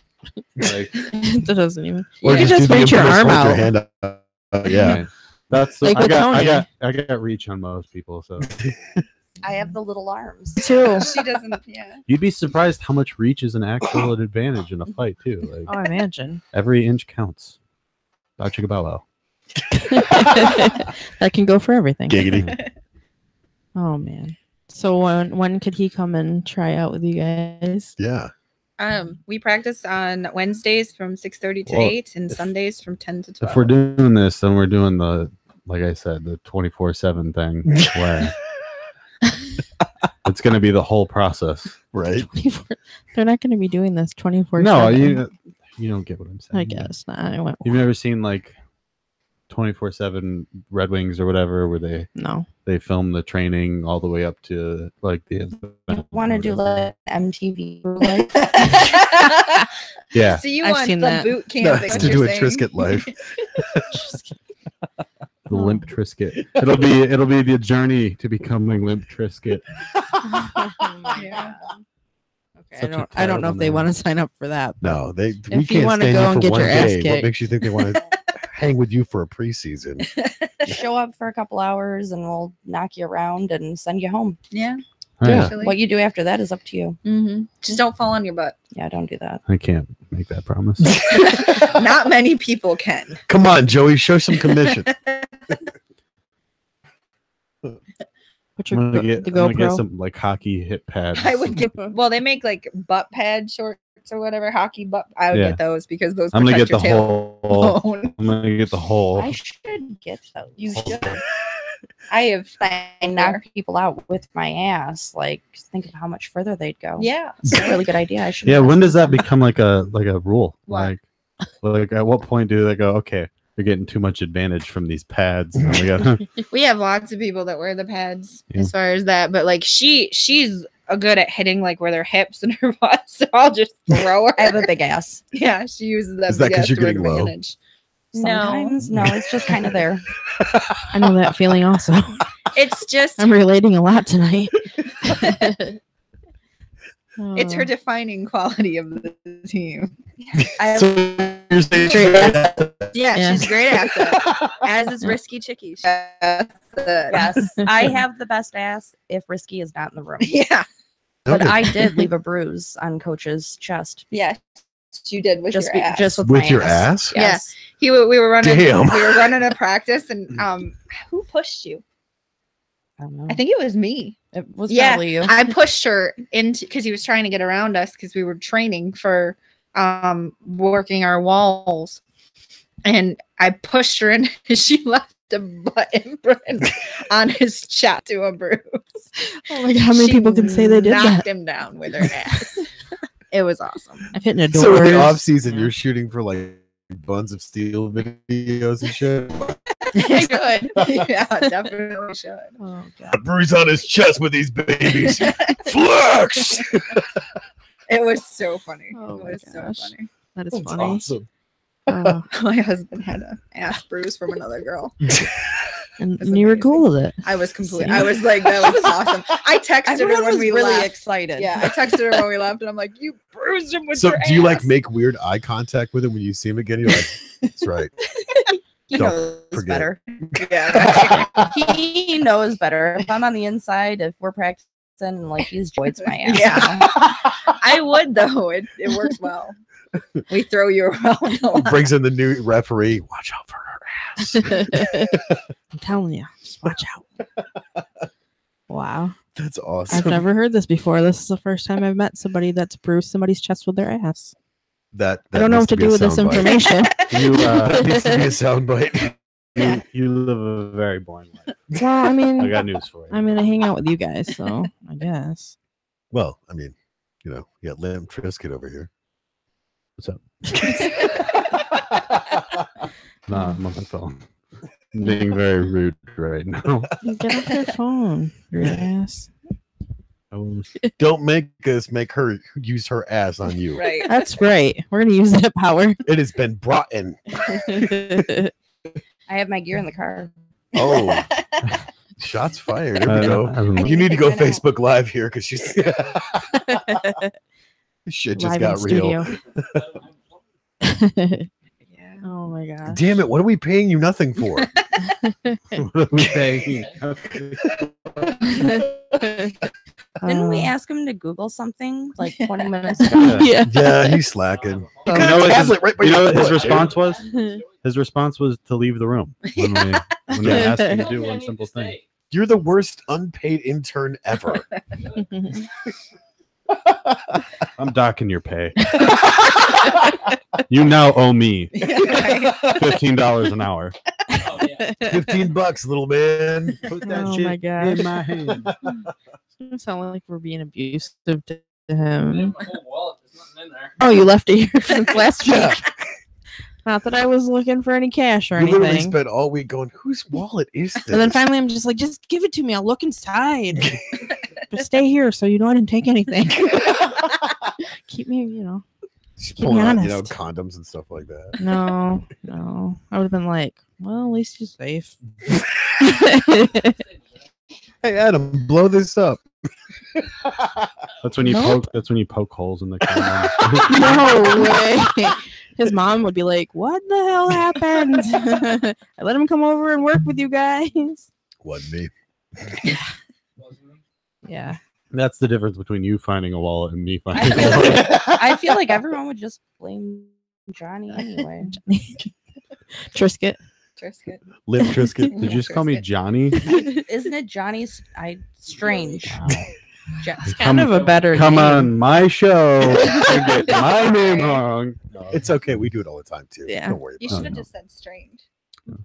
Like that doesn't even. Or You can just do the reach your infamous arm hold your out. hand up. Yeah. That's Like I with got, Tony. I got reach on most people. So I have the little arms. Too. She doesn't. Yeah. you'd be surprised how much reach is an actual advantage in a fight too. Like Oh, I imagine. every inch counts. Bow chicka bow wow. That can go for everything. Giggity. Oh man. So when could he come and try out with you guys? Yeah. We practice on Wednesdays from 6:30 to 8 and Sundays from 10 to 12. If we're doing this, then we're doing the, like I said, the 24/7 thing where it's going to be the whole process. Right. They're not going to be doing this 24/7. No, you don't get what I'm saying. I guess not. You've never seen like 24/7 Red Wings or whatever, where they film the training all the way up to like the. You want to do like MTV? Yeah. So you I've want seen the that. boot camp? No, is it's what to do you're a saying? Trisket life. The Limp Trisket. It'll be the journey to becoming Limp Trisket. Oh my Yeah. God. Okay, Such a I don't know if terrible they name. want to sign up for that. but- No, we you can't wanna stand go you and for get one your ass day. What kicked. makes you think they want to hang with you for a preseason? Show up for a couple hours and we'll knock you around and send you home. Yeah. Yeah. Actually. What you do after that is up to you. Just don't fall on your butt. Yeah, don't do that. I can't make that promise. Not many people can. Come on, Joey, show some commission. Put I'm your gonna the get GoPro. some like hockey hit pads. I would get. Well, they make like butt pad shorts or whatever, hockey butt. I would Yeah. get those because those. I'm gonna protect get the your whole. tailbone. I'm gonna get the whole. I should get those. You should. I have. I knock people out with my ass. Like, think of how much further they'd go. Yeah. It's a really good idea. I should. Yeah, invest when in does that some. become like a rule? What? Like at what point do they go, okay, you're getting too much advantage from these pads? And we gotta, We have lots of people that wear the pads Yeah. as far as that, but like she's good at hitting like where their hips and her butt, so I'll just throw her. I have a big ass. Yeah, she uses that. Is that big 'cause ass you're to her getting low? advantage. Sometimes, no, it's just kind of there. I know that feeling also. It's just I'm relating a lot tonight. it's her defining quality of the team. I have, So you're saying Yeah, Yeah. she's a great asset. As is Risky Chicky. yes, I have the best ass if Risky is not in the room. Yeah. But Okay. I did leave a bruise on Coach's chest. Yeah. You did with your ass. just with, with my your ass? Yeah. Yes. we were running. Damn. We were running a practice, and who pushed you? I don't know. I think it was me. It was Yeah, probably you. I pushed her into because he was trying to get around us because we were training for working our walls, and I pushed her in. And she left a butt imprint on his chest to a bruise. Oh my God, how many She people can say they did knocked that? him down with her ass. It was awesome. I've hit a door. So in the off season, Yeah. you're shooting for like Buns of Steel videos and shit. I should. Yeah, definitely should. Oh God. A bruise on his chest with these babies. Flex. It was so funny. Oh It my was so gosh. funny. That is That's funny. awesome. Oh, My husband had an ass bruise from another girl. and That's you were amazing. cool with it. I was complete. See? I was like, that was awesome. I texted her Everyone when was we really left. excited. Yeah, I texted her when we left, and I'm like, "You bruised him with So your do you like ass." make weird eye contact with him when you see him again? You're like, that's right. He Don't knows forget. better. Yeah, right. He knows better. If I'm on the inside, if we're practicing, like he's joints my ass. Yeah. now. I would though. It works well. We throw you around a lot. Brings in the new referee. Watch out for her ass. I'm telling you, just watch out. Wow. That's I've awesome. never heard this before. This is the first time I've met somebody that's bruised somebody's chest with their ass. That I don't know what to do with this information. That needs to be a soundbite. You live a very boring life. Well, I I mean, got news for you. I'm gonna hang out with you guys, so I guess. Well, I mean, you know, you got Limp Trisket over here. What's up? Nah, I'm on my phone. I'm being very rude right now. Get off your phone, your ass. I will- Don't make us make her use her ass on you. Right. That's great. We're gonna use that power. It has been brought in. I have my gear in the car. Oh, shots fired. There we go. I don't know. You need to go I know. Facebook Live here because she's shit just Live got in real. studio. Yeah. Oh my gosh. Damn it! What are we paying you nothing for? What are we paying? Didn't we Uh, ask him to Google something like 20 minutes ago? Yeah. Yeah, he's slacking. You know what his, Tablet right by you know your what his foot, dude. response was? His response was to leave the room when we asked him to do one simple thing. You're the worst unpaid intern ever. I'm docking your pay. You now owe me $15 an hour. Oh, yeah. $15, little man. Put that Oh shit my gosh. in my hand. It's gonna sound like we're being abusive to I have him. my whole wallet. There's nothing in there. Oh, you left it here since last Yeah. week. Not that I was looking for any cash or You literally anything. spent all week going, whose wallet is this? And then finally, I'm just like, just give it to me. I'll look inside. But stay here so you know I didn't take anything. Keep me, She's keep me pulling out, honest. condoms and stuff like that. No. I would have been like, well, at least you're safe. Hey, Adam, blow this up. That's when you Nope. poke. That's when you poke holes in the condom. No way. His mom would be like, what the hell happened? I let him come over and work with you guys. Wasn't me. Yeah. That's the difference between you finding a wallet and me I finding a feel, wallet. like, I feel like everyone would just blame Johnny anyway. Trisket. Trisket. Lip Trisket. Did you just call me Johnny? Isn't it Johnny's? Strange. It's kind of a better Come name. on my show and get my name wrong. It's okay. We do it all the time, too. Yeah. Don't worry You about should it. have no. just said strange.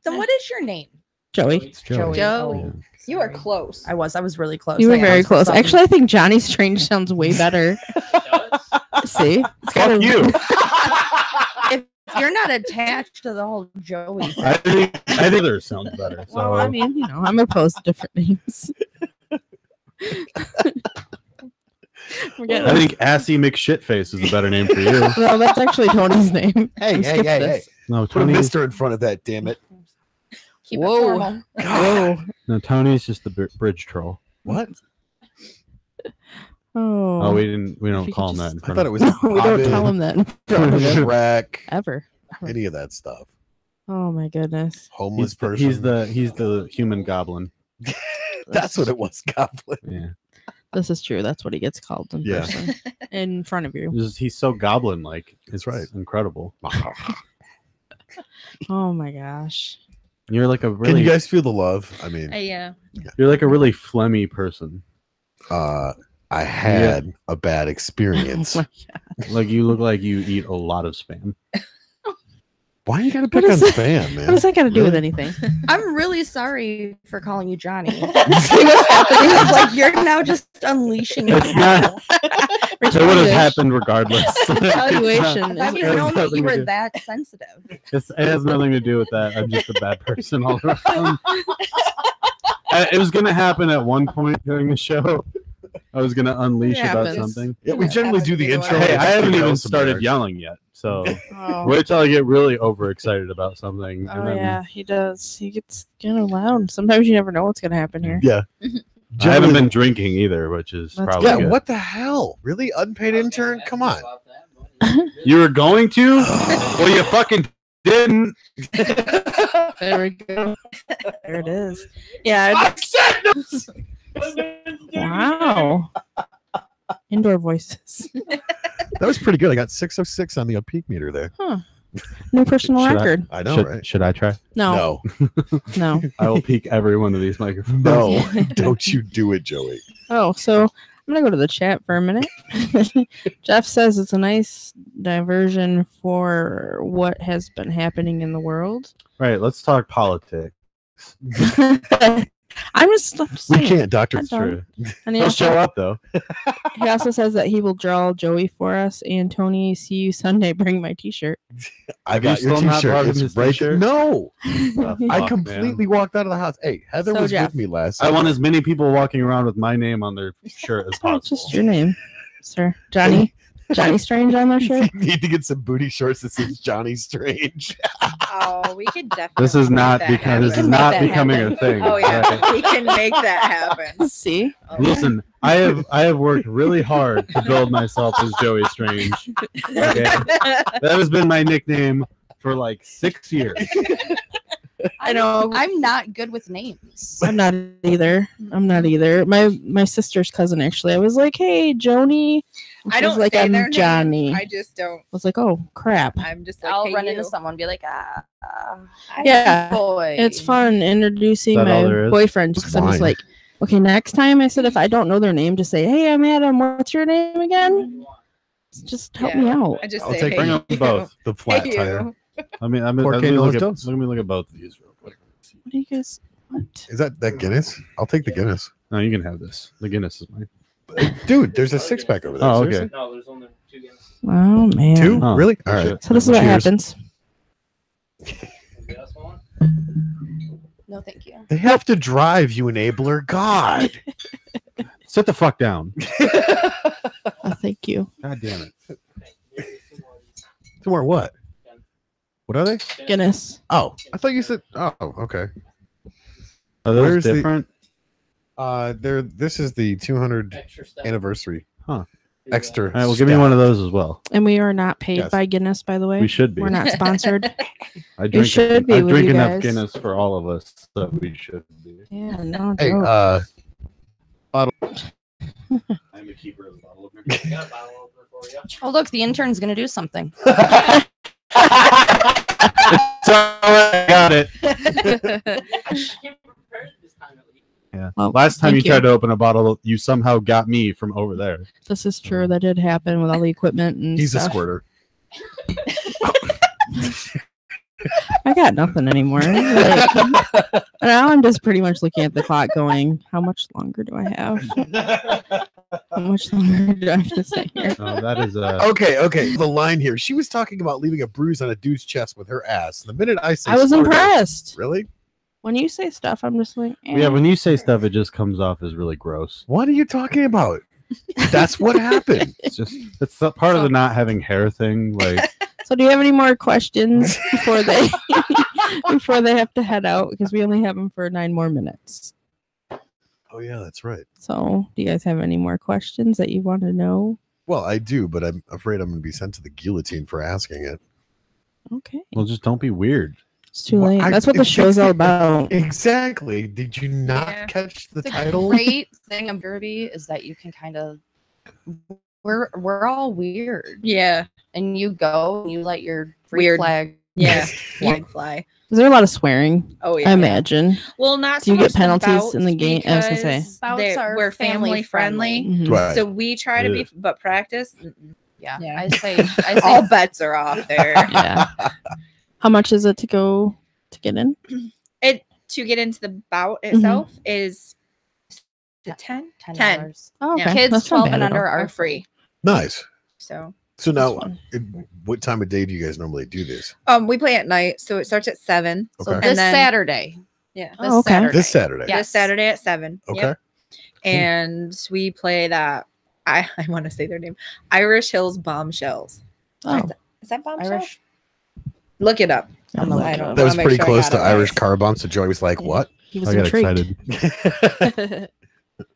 Then what is your name? Joey. It's Joey. Joey. Yeah. You are close. I was really close. You were I very asked close. something. Actually, I think Johnny Strange sounds way better. See? It's got Fuck a- you. if you're not attached to the whole Joey thing, I think other sounds better. So Well, I mean, I'm opposed to different names. We're getting- I think Assy McShitface is a better name for you. no, that's actually Tony's name. Hey, Skip this. No, Put a Tony. mister in front of that, damn it. keep Whoa. it formal. Whoa. No, Tony's just the bridge troll. What? Oh. Oh, we don't you call him could that in I front thought of it was No, we don't Hobbit, tell him that in front of him. Shrek, Ever. any of that stuff. Oh my goodness. Homeless He's the, person. he's the human goblin. That's what it was, Goblin. Yeah. This is true. That's what he gets called in Yeah. person. In front of you. He's so goblin like. That's It's right. incredible. Oh my gosh. You're like a Can really you guys feel the love? I mean, Yeah. you're like a really phlegmy person. I had a bad experience. Oh Like you look like you eat a lot of spam. Why you gotta What pick on is that- spam, man? What does that got to do with Really? anything? I'm really sorry for calling you Johnny. See what's happening? It's like you're now just unleashing. It's it. not. It would have happened regardless. Evaluation. If I is would It have has known that nothing you to were do- that sensitive. It has nothing to do with that. I'm just a bad person all around. It was gonna happen at one point during the show. I was gonna unleash It about happens. something. Yeah, we generally do the Happened to intro. me Hey, when I haven't even Goes to started marriage. yelling yet. So Oh. wait till I get really overexcited about something. Oh yeah, he does. He gets kind of loud. Sometimes you never know what's gonna happen here. Yeah. I haven't Generally- been drinking either, which is That's probably Yeah, good. what the hell? Really? Unpaid intern? Come on. You were going to? Well, you fucking didn't. There we go. There it is. Yeah. Wow. Indoor voices. That was pretty good. I got 606 on the peak meter there. No personal Should I- record. I know, should, right? should I try? No. No. I will peek every one of these microphones. No, don't you do it, Joey. Oh, so I'm gonna go to the chat for a minute. Jeff says it's a nice diversion for what has been happening in the world. Right, let's talk politics. I'm just We saying. can't, Doctor. I It's don't. true. And he He'll show also, up though. he also says that he will draw Joey for us. And Tony, see you Sunday. Bring my T-shirt. I Have you got your still not T-shirt. brought him It's his right t-shirt? No, Oh, I fuck, completely man. walked out of the house. Hey, Heather So, was Jeff. with me last. I want Sunday. as many people walking around with my name on their shirt as Oh, possible. it's just your name, sir. Johnny Strange on their shirt. You need to get some booty shorts that says Johnny Strange. Oh, we could definitely. This is not make that because this happen. is Make not that becoming happen. a thing. Oh yeah, right? we can make that happen. See, Listen, I have worked really hard to build myself as Joey Strange. Okay? That has been my nickname for like 6 years. I know. I'm not good with names. I'm not either. My sister's cousin actually. I was like, "Hey, Joni." And I she's don't like, say "I'm their Johnny." Name. I I just don't. was like, "Oh crap!" I'm just like, I'll hey, run you. into someone and be like, Yeah, boy. It's fun introducing Is that all my there is? boyfriend It's because I'm just fine. like, Okay, next time I said if I don't know their name, just say, "Hey, I'm Adam. What's your name again?" Just help me out. I just I'll say, take hey, Bring them you. both. The flat Hey, tire. you. Let me Porque look los at, dos. let me look at both of these real quick. What do you guys? What? Is that Guinness? I'll take the Guinness. No, you can have this. The Guinness is mine. Dude, there's a 6-pack over there. Oh, okay. Seriously? No, there's only 2 Guinness. Oh man. 2? Oh, Really? All shit. right. So this is what Cheers. happens. Anybody else want one? No, thank you. They have to drive, you enabler. God. Sit the fuck down. Oh, thank you. God damn it. Two more what? What are they? Guinness. Oh, I thought you said. Oh, okay. Are those Where's the- different? This is the 200 Extra stuff. anniversary. Huh. Extra. All right, well, give me one of those as well. And we are not paid Yes. by Guinness, by the way. We should be. We're not sponsored. I drink, should be I with drink you enough guys. Guinness for all of us, so we should be. Yeah, no Hey, joke. I'm a keeper of the bottle opener. I got a bottle opener for you. Oh, look, the intern's gonna do something. So I got it. I came prepared this time at least. Yeah. Well, Last time you thank you. tried to open a bottle, you somehow got me from over there. This is true. That did happen with all the equipment and he's a stuff. squirter. I got nothing anymore. Like, now I'm just pretty much looking at the clock going, how much longer do I have? How much longer do I have to stay here? That is Okay. The line here. She was talking about leaving a bruise on a dude's chest with her ass. The minute I say, I was smarter- impressed. Really? When you say stuff, I'm just like, eh. yeah. When you say stuff, it just comes off as really gross. What are you talking about? That's what happened. It's just it's the part of the not having hair thing. Like So do you have any more questions before they before they have to head out? Because we only have them for 9 more minutes. Oh yeah, that's right. So do you guys have any more questions that you want to know? Well, I do, but I'm afraid I'm going to be sent to the guillotine for asking it. Okay. well, just don't be weird. It's too Well, late. I- That's what the show's all about. Exactly. Did you not Yeah. catch the The title? great thing of Derby is that you can kind of we're all weird, Yeah. and you go and you let your free Weird. flag. Yeah. Yeah. Flag fly. Is there a lot of swearing? Oh, I yeah. imagine. Well, not Do so you get much the penalties in the game? I was gonna say. because Bouts are we're family friendly. Mhm. Right. So we try to be, but practice, Yeah, Yeah. I say all bets are off there. Yeah. How much is it to go to get in? It to get into the bout itself is Yeah. 10. $10. Oh, Yeah. okay. Kids That's not 12 bad and at under all. are free. Nice. So So now, fun. what time of day do you guys normally do this? we play at night, so it starts at 7. Okay. So And this then- Saturday. Yeah. This Oh, okay. Saturday. This Saturday. Yeah. This Saturday at 7. Okay. Yep. And we play that I want to say their name. Irish Hills Bombshells. Oh, Is that Bombshells? Irish. Look it up. I'm gonna I look it don't up. That was wanna make pretty sure I close got to it right. Irish car bump. So Joey was like, Yeah. "What?" He was I got intrigued. excited.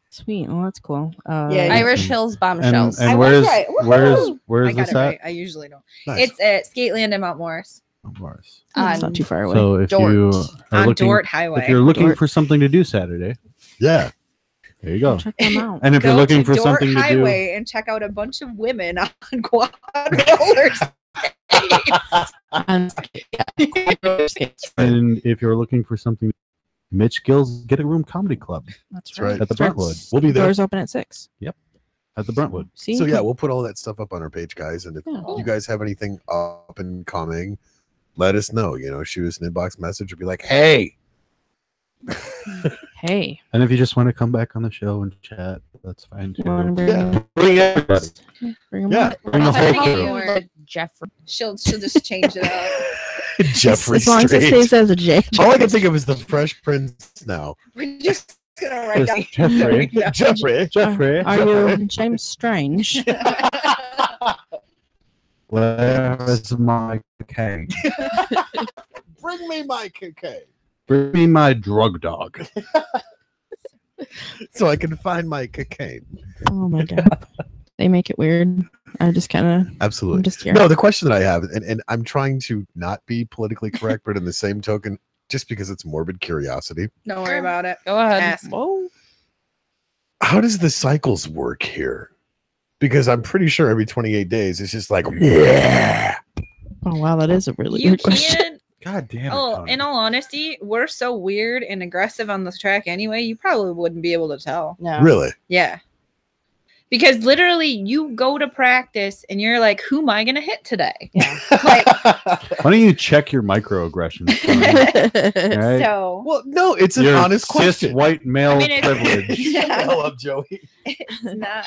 Sweet. Oh, that's cool. Yeah, Irish Hills And, Bombshells. I and was where's right. where's Woohoo! where's I got this it at? right. I usually don't. Nice. It's at Skateland in Mount Morris Of course. It's not on too far away. So if Dort. you are on looking, Dort Highway. if you're looking Dort. for something to do Saturday, Yeah. there you go. Check them out. And if you're Go looking to for Dort something to do, Highway and check out a bunch of women on quad rollers. And- and if you're looking for something, Mitch Gill's Get a Room Comedy Club That's right. at the Starts- Brentwood. We'll be there. Doors open at 6. At the Brentwood. See. So yeah, we'll put all that stuff up on our page, guys. And if Yeah. you guys have anything up and coming, let us know. You know, shoot us an inbox message or be like, "Hey." Hey, And if you just want to come back on the show and chat, that's fine too. you want to bring Yeah. Bring everybody. bring 'em Yeah. up? Bring the I'll whole tell crew. you, like, Jeffrey. She'll just change it up. Jeffrey As long as it Strange. stays as a J. All I can think of is the Fresh Prince now. We're just gonna write down Jeffrey. Yeah. Jeffrey. Jeffrey. Are you James Strange? Where's my cocaine? Bring me my cocaine Bring me my drug dog. so I can find my cocaine. Oh my god, they make it weird. I just kind of, Absolutely. I'm just here. No, the question that I have, and I'm trying to not be politically correct, but in the same token, just because it's morbid curiosity, Don't worry about it. Go ahead. Ask. Whoa. how does the cycles work here? Because I'm pretty sure every 28 days it's just like, yeah. Oh wow, that is a really You good question. can't. God damn it, Oh, Tony. in all honesty, we're so weird and aggressive on the track anyway. You probably wouldn't be able to tell. No. Really? Yeah. Because literally, you go to practice and you're like, "Who am I gonna hit today?" Yeah. Like, Why don't you check your microaggressions? Tony? All right? so Well, no, it's an Your honest cis question. white male I mean, it's- privilege. Yeah. Shut the hell up, Joey. it's not.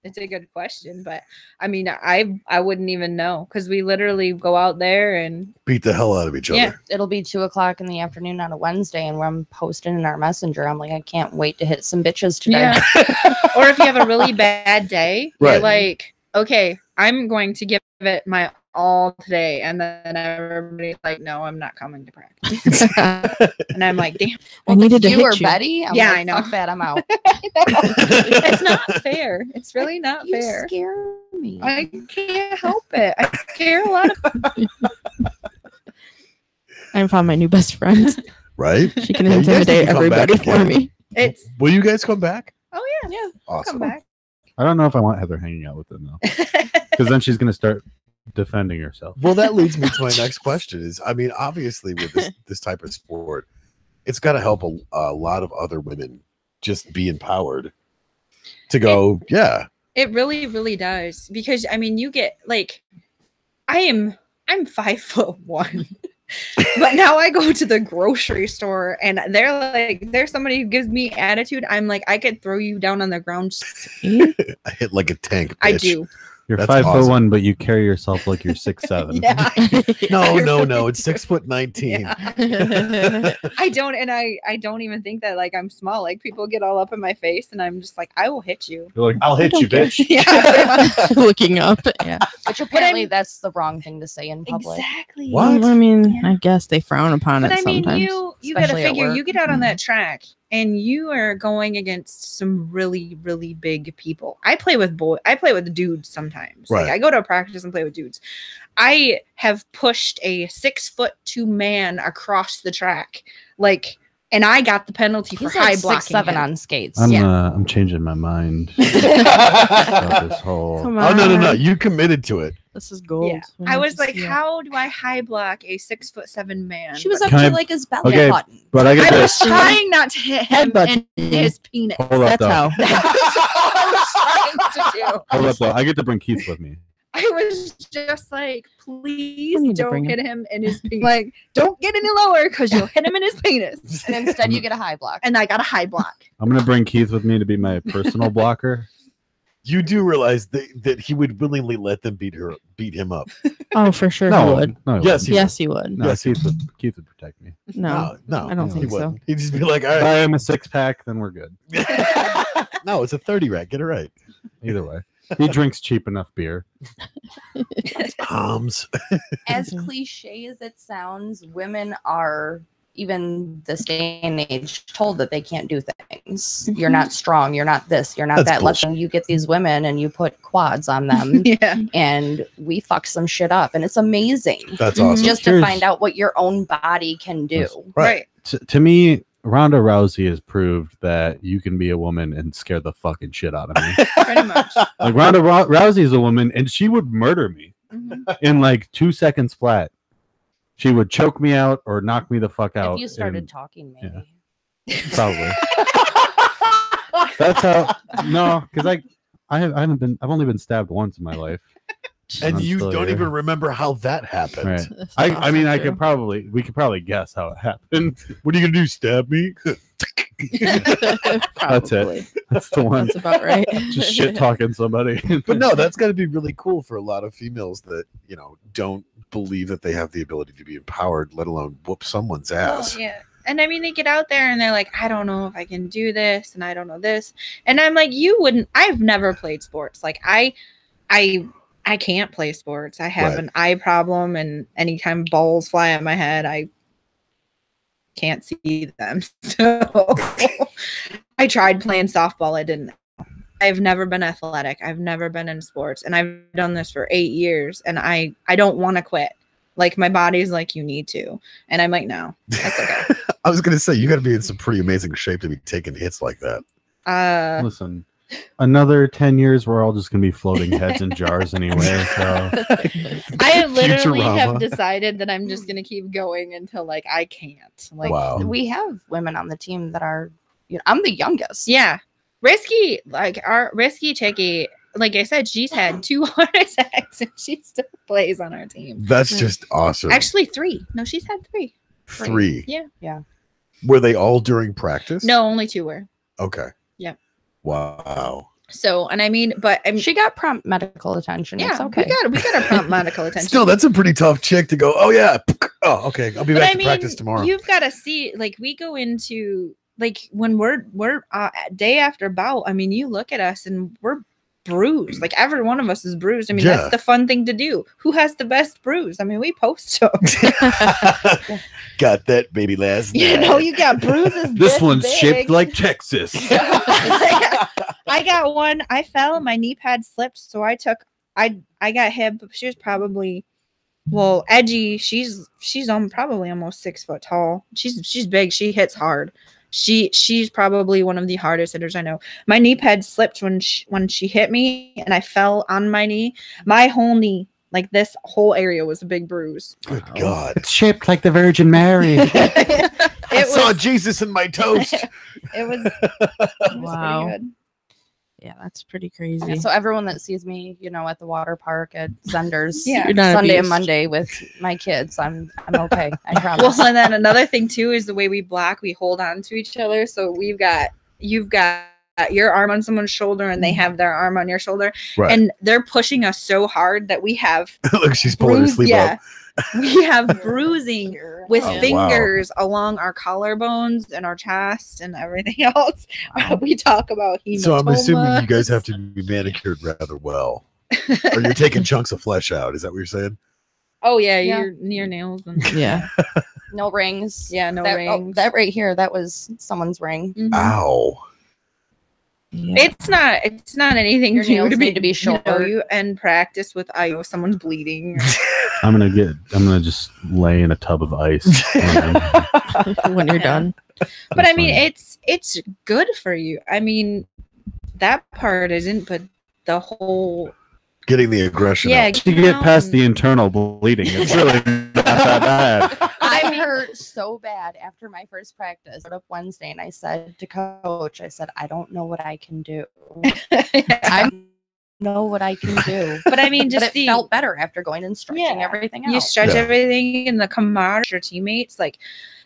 It's a good question, but I mean, I wouldn't even know because we literally go out there and Beat the hell out of each Yeah. other. It'll be 2:00 in the afternoon on a Wednesday, and I'm posting in our messenger. I'm like, I can't wait to hit some bitches today. yeah. Or if you have a really bad day, Right. you're like, okay, I'm going to give it my all today, and then everybody's like, no, I'm not coming to practice, and I'm like, damn, I needed to you hit or you. Betty? I'm Yeah, like, I know. Fuck that, I'm out. it's not fair. It's really not You fair. scare me. I can't help it. I scare a lot of I found my new best friend. Right? She can Yeah, you guys need intimidate to come back everybody for again. me. It's Will you guys come back? oh yeah, Awesome. come back. I don't know if I want Heather hanging out with them though, because then she's gonna start defending herself. Well, that leads me to my next question. Is I mean, obviously, with this type of sport, it's got to help a lot of other women just be empowered to go. Yeah, It really, really does because I mean, you get like, I'm 5'1", but now I go to the grocery store and they're like, there's somebody who gives me attitude. I'm like, I could throw you down on the ground. See? I hit like a tank. I bitch. do. You're That's 5'1", awesome. but you carry yourself like you're 6'7". Yeah. No. It's 6'19". Yeah. I don't, and I don't even think that like I'm small. Like people get all up in my face, and I'm just like, I will hit you. You're like, I'll hit don't you, care. bitch. Yeah, pretty much. Looking up. Yeah. Which apparently I'm- that's the wrong thing to say in public. Exactly. What? I mean, Yeah. I guess they frown upon But it I mean, sometimes. you gotta Especially at figure work. you get out on that track and you are going against some really, really big people. I play with dudes sometimes. Right. Like I go to a practice and play with dudes. I have pushed a 6'2" man across the track, like, and I got the penalty for He's high like blocking 6'7" him. on skates. I'm changing my mind about this whole. Come Oh no! on. You committed to it. This is gold. Yeah. We I need was to like, see it. how do I high block a 6'7" man? She was But up Can to I- like his belly Okay, button. But I I get was this. trying not to hit him Headbutt in you. his penis. Hold up, That's though. how. That's all I was trying to do. Hold up, though. I get to bring Keith with me. I was just like, please need to don't bring hit him in his penis. Like, don't get any lower because you'll hit him in his penis. And instead you get a high block. And I got a high block. I'm gonna bring Keith with me to be my personal blocker. You do realize that he would willingly let them beat him up. Oh, for sure No, he would. no, Yes, he Yes, he would. no. Yes, Keith would protect me. No. no, I don't he think so. wouldn't. He'd just be like, all If right. I am a 6-pack, then we're good. No, it's a 30 rack. Get it right. Either way, he drinks cheap enough beer. Arms. As cliche as it sounds, women are, even this day and age, told that they can't do things. You're not strong. You're not this. You're not That's that. Let them, you get these women and you put quads on them, Yeah. and we fuck some shit up, and it's amazing That's Mhm. awesome. just to Here's- find out what your own body can do. Right. To me, Ronda Rousey has proved that you can be a woman and scare the fucking shit out of me. Pretty much. Like Ronda Rousey is a woman, and she would murder me Mhm. in like 2 seconds flat. She would choke me out or knock me the fuck out. If you started in- talking, yeah. maybe. probably. That's how. No, because I've only been stabbed once in my life. And I'm you still don't here. even remember how that happened. Right. That's I mean, awesome, too. we could probably guess how it happened. What are you gonna do? Stab me? That's Probably. it. That's the one. That's about right. Just shit talking somebody. But no, that's got to be really cool for a lot of females that, don't believe that they have the ability to be empowered, let alone whoop someone's ass. Well, yeah. And I mean, they get out there and they're like, I don't know if I can do this, and I don't know this. And I'm like, you wouldn't. I've never played sports. Like I can't play sports. I have Right. an eye problem, and anytime balls fly at my head, I can't see them. So I tried playing softball. I didn't. I've never been athletic. I've never been in sports, and I've done this for 8 years, and I don't want to quit. Like my body's like, you need to, and I'm like, no, that's okay. I was going to say, you got to be in some pretty amazing shape to be taking hits like that. Uh, Listen, another 10 years, we're all just gonna be floating heads in jars anyway. So I literally Futurama. have decided that I'm just gonna keep going until like I can't. Like, Wow. We have women on the team that are, I'm the youngest. yeah, Risky, like our Risky Chicky. Like I said, she's had 2 heart attacks and she still plays on our team. That's just awesome. Actually, 3. No, she's had 3. 3. Yeah. Were they all during practice? No, only 2 were. Okay. Yeah. Wow. So, and I mean, but I mean, She got prompt medical attention. yeah, It's okay. we got a prompt medical attention. Still, that's a pretty tough chick to go. Oh yeah. Oh, okay. I'll be But back I to mean, practice tomorrow. you've got to see, like, we go into like when we're day after bout. I mean, you look at us and we're bruised. Like every one of us is bruised. I mean, Yeah. that's the fun thing to do. Who has the best bruise? I mean, we post them. Got that baby last night. You know, you got bruises. this one's big. shaped like Texas. I got one. I fell and my knee pad slipped, so I got hit. But she was probably, well, edgy. She's probably almost 6 foot tall. She's big. She hits hard. She's probably one of the hardest hitters I know. My knee pad slipped when she hit me, and I fell on my knee. My whole knee, like this whole area, was a big bruise. Good God. It's shaped like the Virgin Mary. I It saw was. Jesus in my toast. It was. It was Wow. pretty good. Yeah, that's pretty crazy. Yeah, so everyone that sees me, at the water park at Zenders Yeah. You're not Sunday and abused. Monday with my kids, I'm okay. I promise. Well, and then another thing too is the way we block. We hold on to each other. So you've got your arm on someone's shoulder, and they have their arm on your shoulder, Right. and they're pushing us so hard that we have Look, she's pulling her sleeve up. we have bruising with Oh, wow. fingers along our collarbones and our chest and everything else. We talk about hematomas. So I'm assuming you guys have to be manicured rather well. Or you're taking chunks of flesh out. Is that what you're saying? Oh yeah, Yeah. your near nails and yeah. No rings. yeah, no that, rings. that right here, that was someone's ring. Mhm. Ow. Yeah. It's not anything Your new nails to need to be short. You end practice with someone's bleeding. I'm gonna just lay in a tub of ice. when you're Yeah. done. But I mean, it's good for you. I mean, that part isn't, but the whole Getting the aggression yeah. out. to get past the internal bleeding, it's really not that bad. I hurt so bad after my first practice. I got up Wednesday and I said to coach, I don't know what I can do. I know what I can do. But I mean, But just it felt better after going and stretching Yeah. everything out. you stretch Yeah. everything and the camaraderie with your teammates. Like,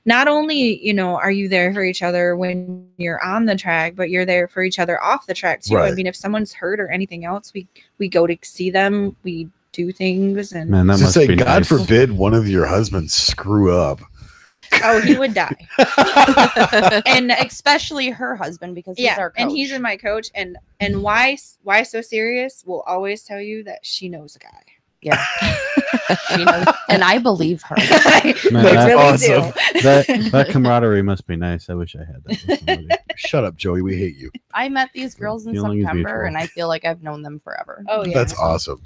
not only are you there for each other when you're on the track, but you're there for each other off the track too. I Right. mean, if someone's hurt or anything else, we go to see them. We do things, and Man, that Just must say, be God nice. forbid one of your husbands screw up. oh, he would die. and especially her husband because he's our coach. and he's my coach. And why so serious? We'll always tell you that she knows a guy. yeah. She knows, and I believe her. Man, We that- really awesome. do. that camaraderie must be nice. I wish I had that with somebody. Shut up, Joey. We hate you. I met these girls in Feeling is September, mutual. and I feel like I've known them forever. Oh yeah, That's awesome.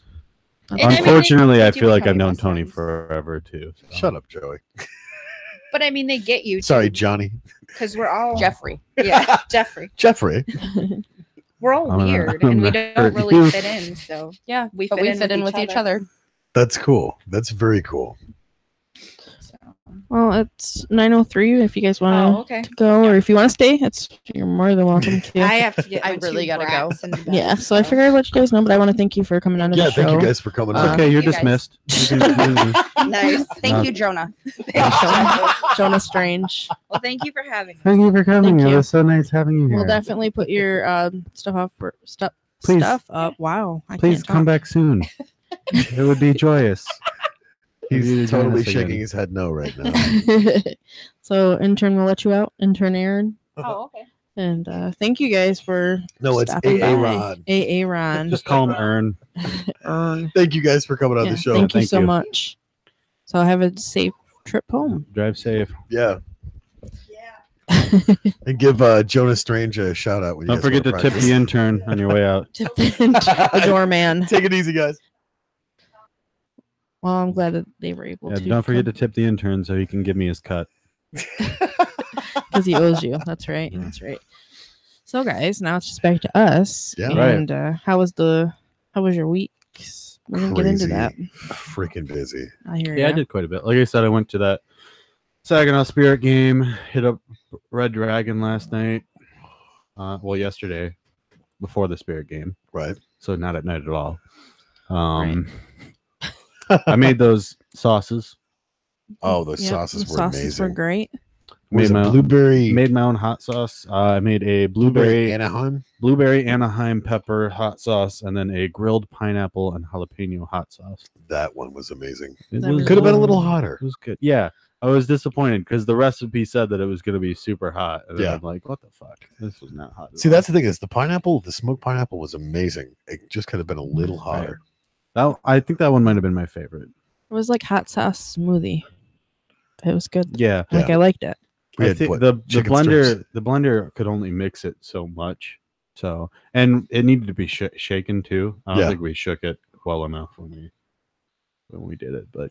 And I mean, Unfortunately, they I do feel like become I've known best Tony friends. forever too. so. Shut up, Joey. But I mean, they get you. Sorry, Johnny. because we're all Jeffrey. Yeah, Jeffrey. Jeffrey. We're all I'm gonna- weird, I'm and we gonna don't hurt really you. fit in. So Yeah, we but fit we in fit with in with each each other. That's cool. That's very cool. Well, it's 9:03. If you guys oh, want okay. to go, or if you want to stay, you're more than welcome to. I have to get. I my really 2 gotta go. brats in bed, Yeah, so I figured I'd let you guys know, but I want to thank you for coming on to Yeah, the show. thank you guys for coming It's on. okay, you're you guys. dismissed. You can- Nice. Thank Uh, you, Jonah. Jonah Strange. Well, thank you for having me. Thank you for coming. Thank It you. was so nice having you here. We'll definitely put your stuff up for stuff Please. up. Wow, I Please can't come talk. back soon. It would be joyous. You He's need to join totally us again. shaking his head no right now. So intern will let you out, intern Aaron, Oh, okay. and thank you guys for No, it's stopping AA by. Ron. AA Ron. Just call him Ern. Ern. Thank you guys for coming on Yeah, the show. thank you Thank so you. much. So have a safe trip home. Drive safe. Yeah. And give Jonas Strange a shout out. When you Don't guys forget go to tip practice. the intern on your way out. Tip the doorman. Take it easy, guys. Well, I'm glad that they were able Yeah, to. don't forget to tip the intern so he can give me his cut. because he owes you. That's right. That's right. So, guys, now it's just back to us. Yeah. And how was your week? We didn't get into that. Freaking busy. I hear Yeah, I did quite a bit. Like I said, I went to that Saginaw Spirit game, hit up Red Dragon last night. Yesterday, before the Spirit game. Right. So not at night at all. I made those sauces. Oh, those sauces were amazing. Were great. Made my own hot sauce. I made a blueberry Anaheim pepper hot sauce, and then a grilled pineapple and jalapeno hot sauce. That one was amazing. Could have been a little hotter. It was good. Yeah, I was disappointed because the recipe said that it was going to be super hot. And then I'm like, what the fuck? This was not hot. See, that's the thing is the smoked pineapple was amazing. It just could have been a little hotter. I think that one might have been my favorite. It was like hot sauce smoothie. It was good. Yeah. I liked it. I think the blender could only mix it so much. So, and it needed to be shaken too. I don't think we shook it well enough when we did it, but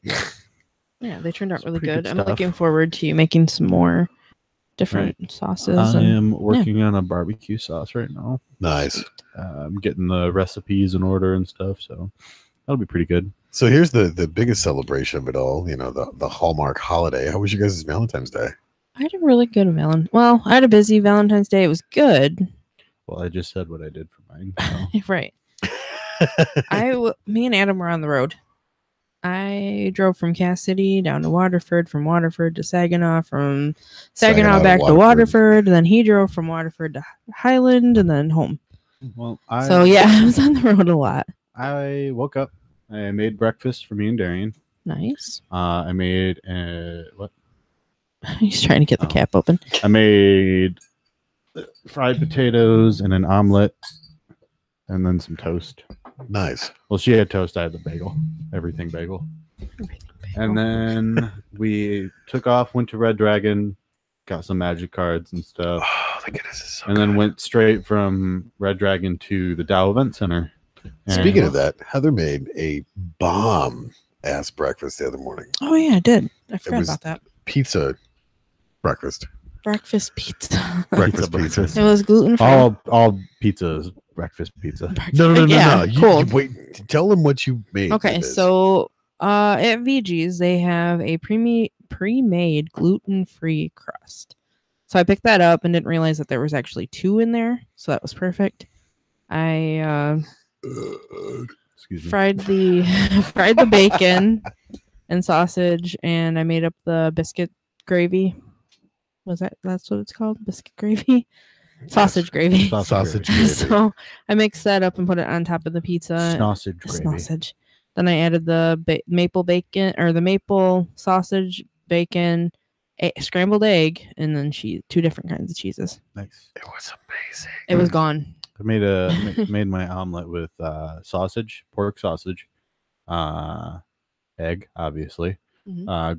yeah, they turned out really good. I'm looking forward to making some more different sauces. I am working on a barbecue sauce right now. Nice. I'm getting the recipes in order and stuff, so that'll be pretty good. So here's the biggest celebration of it all. You know, the Hallmark holiday. How was you guys' Valentine's Day? I had a really good I had a busy Valentine's Day. It was good. Well, I just said what I did for mine. So. Right. Me and Adam were on the road. I drove from Cass City down to Waterford, from Waterford to Saginaw, from Saginaw back to Waterford, and then he drove from Waterford to Highland, and then home. Well, I was on the road a lot. I woke up. I made breakfast for me and Darian. Nice. I made what? He's trying to get the cap open. I made fried potatoes and an omelet, and then some toast. Nice. Well, she had toast. I had the bagel. Everything bagel. And then we took off, went to Red Dragon, got some magic cards and stuff. Oh, the goodness is so and then went straight from Red Dragon to the Dow Event Center. Speaking of that, Heather made a bomb-ass breakfast the other morning. Oh, yeah, I did. I forgot about that. Pizza breakfast. Breakfast pizza. Breakfast pizza. It was gluten-free. All pizza is breakfast pizza. No. Yeah, cool. Wait, tell them what you made. Okay, so at VG's, they have a pre-made gluten-free crust. So I picked that up and didn't realize that there was actually 2 in there. So that was perfect. I fried the bacon and sausage, and I made up the biscuit gravy. That's what it's called? Biscuit gravy? Sausage gravy. Sausage gravy. So I mixed that up and put it on top of the pizza. Sausage gravy. Then I added the maple bacon, or the maple sausage, bacon, scrambled egg, and then 2 different kinds of cheeses. Nice. It was amazing. It was gone. I made my omelet with pork sausage, egg, obviously,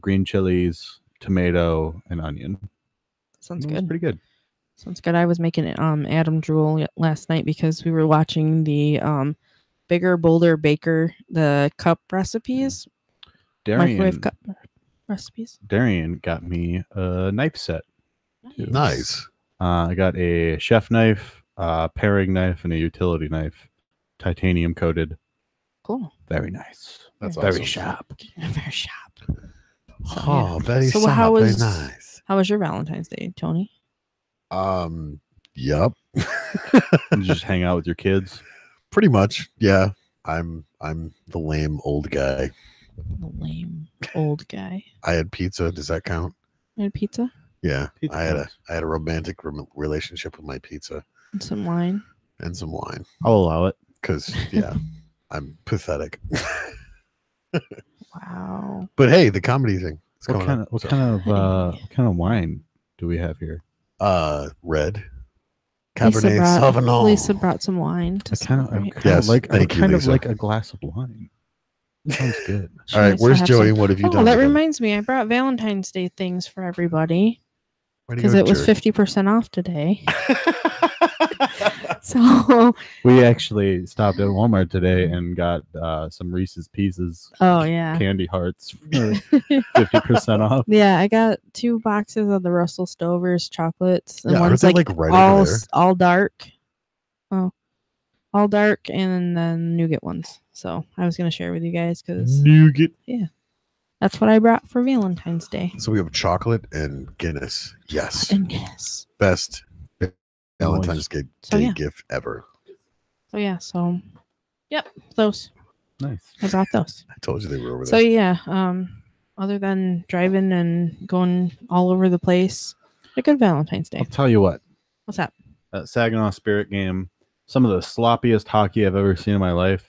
green chilies, tomato, and onion. Sounds good. Pretty good. Sounds good. I was making Adam drool last night because we were watching the Bigger Bolder Baker, the cup recipes. Microwave cup recipes. Darian got me a knife set. Nice. I got a chef knife, paring knife, and a utility knife, titanium coated. Cool. Very nice. That's very awesome. Sharp. Very sharp. Oh, very so sharp. How was, very nice. How was your Valentine's Day, Tony? Yup. You just hang out with your kids? Pretty much, yeah. I'm the lame old guy. The lame old guy. I had pizza. Does that count? You had pizza? Yeah. Pizza I had a romantic relationship with my pizza. And some wine. I'll allow it. Because, yeah, I'm pathetic. Wow. But hey, the comedy thing. What kind of wine do we have here? Red. Cabernet Sauvignon. Lisa brought some wine to like a glass of wine. Sounds good. All right, where's Joey? What have you done? Oh, that reminds me. I brought Valentine's Day things for everybody because it was 50% off today. So, We actually stopped at Walmart today and got some Reese's Pieces oh yeah, candy hearts for 50% off. yeah. I got 2 boxes of the Russell Stover's chocolates, and Yeah, aren't one's they, like, like, right all over there? all dark. Oh, all dark, and then nougat ones. So I was gonna share with you guys because Nougat. that's what I brought for Valentine's Day. So we have chocolate and Guinness. Yes. And yes. Best Valentine's Day So, yeah. gift ever. So yeah. So, yep. Those. Nice. I got those. I told you they were over So there. yeah. Other than driving and going all over the place, a good Valentine's Day. I'll tell you what. What's that? That Saginaw Spirit game, some of the sloppiest hockey I've ever seen in my life,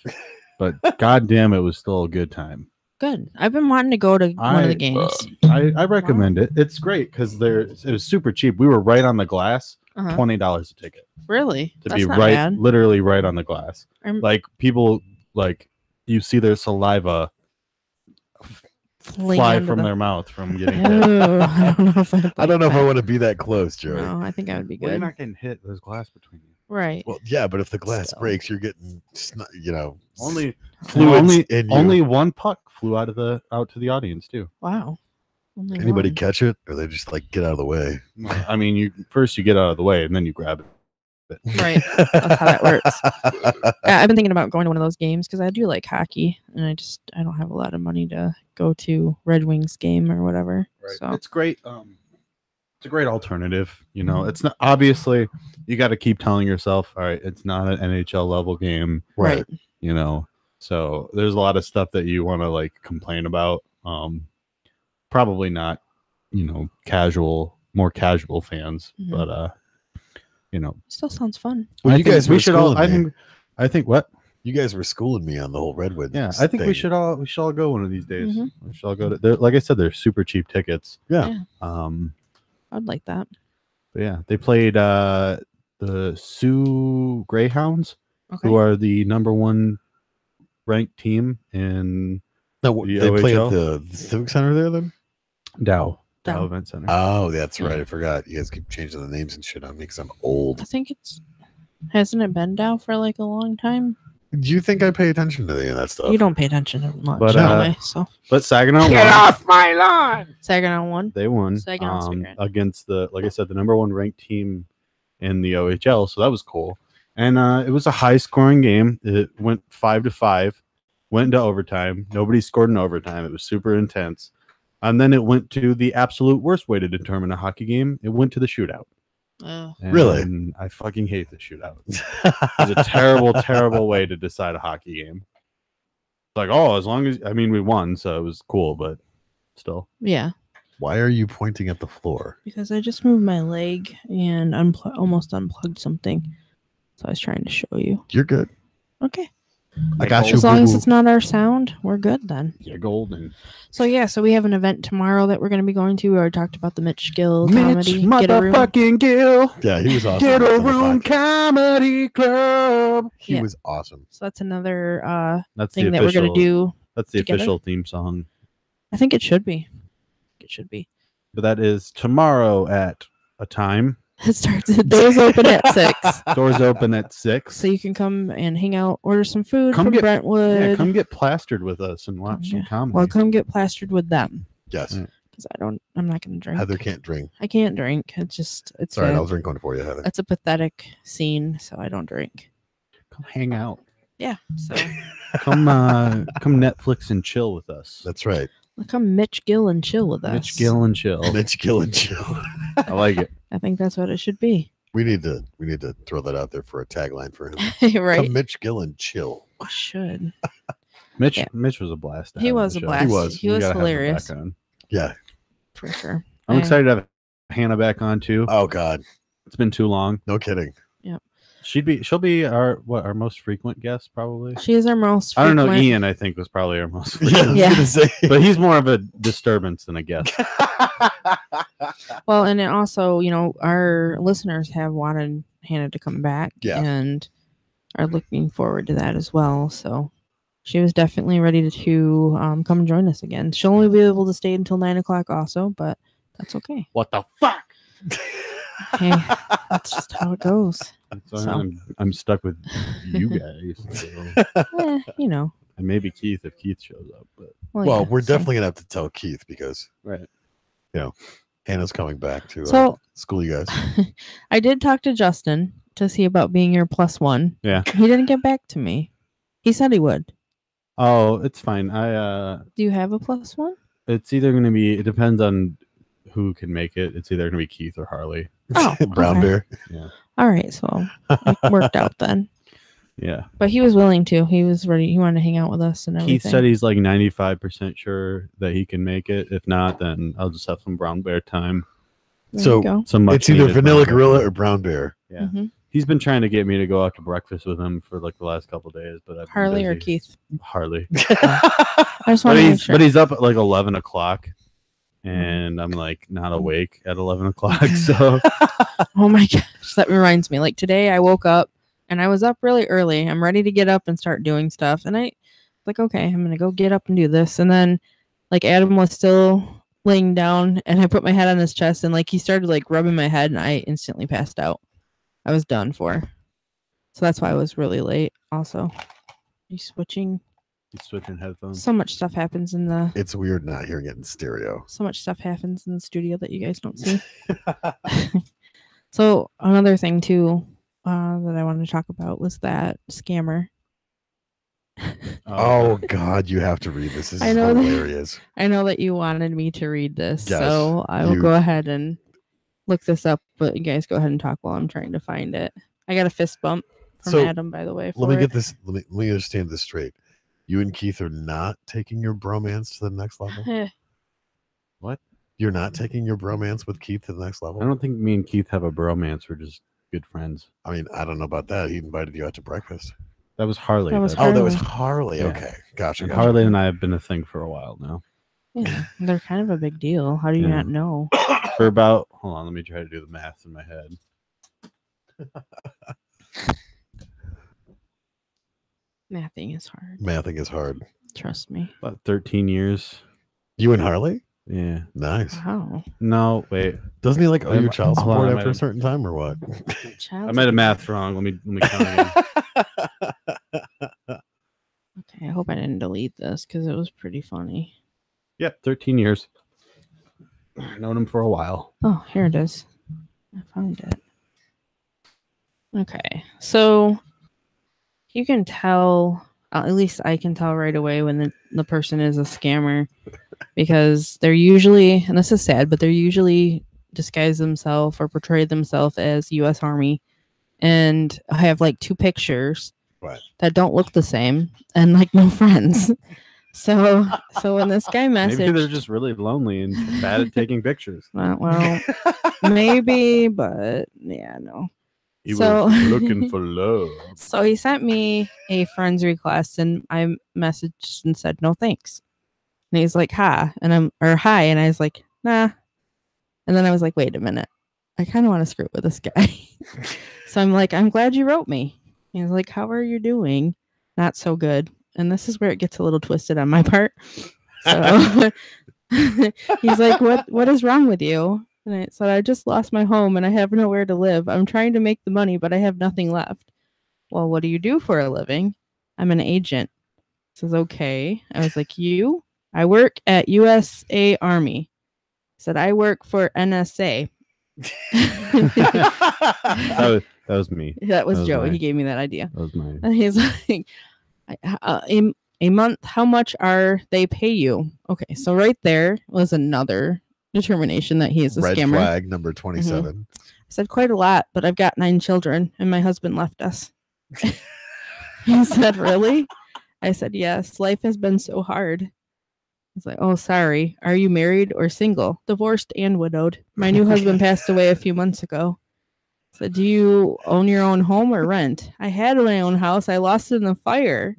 but goddamn, it was still a good time. Good. I've been wanting to go to one of the games. I recommend it. It's great because it was super cheap. We were right on the glass, Uh-huh. $20 a ticket Really? to That's be not right, bad. literally right on the glass. I'm- Like people, like you see their saliva Fling fly into from the- their mouth from getting hit. Ooh, I don't know if I'd I don't know like if I that. want to be that close, Joey. No, I think I would be Well, you're good. not getting hit. There's glass between you. Right. Well, yeah, but if the glass Still. breaks, you're getting, Only fluids in you. only one puck flew out to the audience too. Wow. Only Anybody one. catch it, or they just like get out of the way? I mean, you get out of the way and then you grab it. Right. That's how that works. Yeah, I've been thinking about going to one of those games because I do like hockey, and I don't have a lot of money to go to Red Wings game or whatever. So It's great. It's a great alternative. You know, it's not obviously you got to keep telling yourself, all right, it's not an NHL level game. right. You know, so there's a lot of stuff that you want to like complain about. Probably not, more casual fans, Mhm. but Still sounds fun. Well, I you think guys we were should all. schooling me. I think what? You guys were schooling me on the whole Redwood. Yeah, I think we should all go one of these days. We should all go to. Like I said, they're super cheap tickets. Yeah. I'd like that. But yeah, they played the Sioux Greyhounds, Okay. who are the #1 ranked team in No, The they play OHL? at the Civic Center there then. Dow Dow. Event Center. Oh, that's Yeah. right. I forgot. You guys keep changing the names and shit on me because I'm old. I think hasn't it been Dow for like a long time? Do you think I pay attention to any of that stuff? You don't pay attention to much But, anyway. So But Saginaw Get won. off my lawn! Saginaw won. They won Saginaw Spirit. against like I said, the #1 ranked team in the OHL. So that was cool. And it was a high scoring game. It went 5-5, went into overtime. Nobody scored in overtime. It was super intense. And then it went to the absolute worst way to determine a hockey game. It went to the shootout. Oh. Really? And I fucking hate the shootout. It's a terrible, terrible way to decide a hockey game. Like, as long as we won, so it was cool, but still. Yeah, Why are you pointing at the floor? because I just moved my leg and almost unplugged something. So I was trying to show you. You're good. Okay. I got you. As long as boo-boo. it's not our sound, we're good then. Yeah, golden. So yeah, so we have an event tomorrow that we're going to be going to. We already talked about the Mitch Gill comedy. Get a room. motherfucking Gill. Yeah, he was awesome. Get on a the room podcast. comedy club. He Yeah. was awesome. So that's another That's thing the that we're official. going to do. That's the together. official theme song. I think it should be. It should be. But that is tomorrow at a time. It starts. The doors open at 6, Doors open at 6. so you can come and hang out, order some food Come from get- Brentwood. Yeah, come get plastered with us and watch some Yeah. comedy. Well, come get plastered with them Yes. Yeah. because I'm not going to drink. Heather can't drink. I can't drink. It's Sorry, a, I'll drink one for you, Heather. it's a pathetic scene, so I don't drink. Come hang out. Yeah. So Come Netflix and chill with us. That's right. come Mitch Gill and chill with us. Mitch Gill and chill. Mitch Gill and chill. I like it. I think that's what it should be. We need to throw that out there for a tagline for him. Right. Come Mitch Gill and chill. Should. Mitch Yeah. Mitch was a blast. to He have on was the a show. blast. was. He We was gotta have him hilarious. back on. Yeah. For sure. I'm I- excited to have Hannah back on too. Oh God. It's been too long. No kidding. She'll be our most frequent guest probably. She is our most I don't know. frequent- Ian, I think, was probably our most Yeah, I frequent, was Yeah. gonna say. but he's more of a disturbance than a guest. Well, and it also, our listeners have wanted Hannah to come back Yeah. and are looking forward to that as well. So she was definitely ready to come join us again. She'll only be able to stay until 9:00 also, but that's okay. What the fuck? Hey, that's just how it goes. So. I'm stuck with you guys. So. You know. And maybe Keith if Keith shows up. But well, we're definitely gonna have to tell Keith because right, you know, Hannah's coming back to school you guys. I did talk to Justin to see about being your +1. Yeah. He didn't get back to me. He said he would. Oh, it's fine. Do you have a +1? It's either going to be. It depends on who can make it. It's either going to be Keith or Harley. Oh, Brown Bear. Yeah. All right, so it worked out then. Yeah. But he was willing to. He was ready. He wanted to hang out with us and everything. Keith said he's like 95% sure that he can make it. If not, then I'll just have some Brown Bear time. There So you go. Some it's either much-needed Vanilla Brown Bear Gorilla time. or Brown Bear. Yeah. Mm-hmm. He's been trying to get me to go out to breakfast with him for like the last couple of days, but I've been Harley or busy. Keith? Harley. I just want to make sure. But he's up at like 11 o'clock, and I'm like not awake at 11 o'clock. So Oh my gosh, that reminds me. Like today, I woke up and I was up really early. I'm ready to get up and start doing stuff, and I like, okay, I'm gonna go get up and do this. And then, like Adam was still laying down, and I put my head on his chest, and like he started like rubbing my head, and I instantly passed out. I was done for. So that's why I was really late. Also, he's switching. he's switching headphones. So much stuff happens in the. It's weird not hearing it in stereo. So much stuff happens in the studio that you guys don't see. So another thing too that I wanted to talk about was that scammer. Oh God, you have to read this. This I is know that- hilarious. I know that you wanted me to read this, Yes, so I will you- go ahead and look this up. But you guys go ahead and talk while I'm trying to find it. I got a fist bump from So, Adam, by the way. Let me for get it. this. Let me understand this straight. You and Keith are not taking your bromance to the next level. What? You're not taking your bromance with Keith to the next level. I don't think me and Keith have a bromance. We're just good friends. I mean, I don't know about that. He invited you out to breakfast. That was Harley. That was though. Oh, that was Harley. Harley. Yeah. Okay, gotcha. And gotcha. Harley and I have been a thing for a while now. Yeah, they're kind of a big deal. How do you Yeah. not know? For about, hold on, let me try to do the math in my head. Mathing is hard. Mathing is hard. Trust me. About 13 years. You and Harley? Yeah. Nice. Wow. No, wait. Doesn't he like owe you I'm- child hold on, support I after a might- certain time or what? Child I made a math wrong. Let me count again. Okay, I hope I didn't delete this because it was pretty funny. Yep, 13 years. Known him for a while. Oh, here it is. I found it. Okay, so you can tell, at least I can tell right away when the person is a scammer because they're usually, and this is sad, but they're usually disguise themselves or portray themselves as U.S. Army. And I have like 2 pictures Right. that don't look the same and like no friends. So when this guy Maybe they're messaged, just really lonely and bad at taking pictures. well, maybe, but yeah, no. He So- was looking for love. So he sent me a friend's request, and I messaged and said no thanks. And he's like, hi, and I was like, nah. And then I was like, wait a minute, I kind of want to screw with this guy. So I'm like, I'm glad you wrote me. He's like, how are you doing? Not so good. And this is where it gets a little twisted on my part. So he's like, what is wrong with you? And I said, I just lost my home and I have nowhere to live. I'm trying to make the money, but I have nothing left. Well, what do you do for a living? I'm an agent. He says, okay. I was like, you? I work at USA Army. He said, I work for NSA. That was me. That was That was Joe. mine. He gave me that idea. That was mine. And he's like, a month, how much are they pay you? Okay, so right there was another determination that he is a Red scammer. flag number 27. I said, quite a lot, but I've got 9 children and my husband left us. He said, really? I said, yes, life has been so hard. He's like, oh, sorry. Are you married or single? Divorced and widowed. My new husband passed away a few months ago. I said, do you own your own home or rent? I had my own house. I lost it in the fire.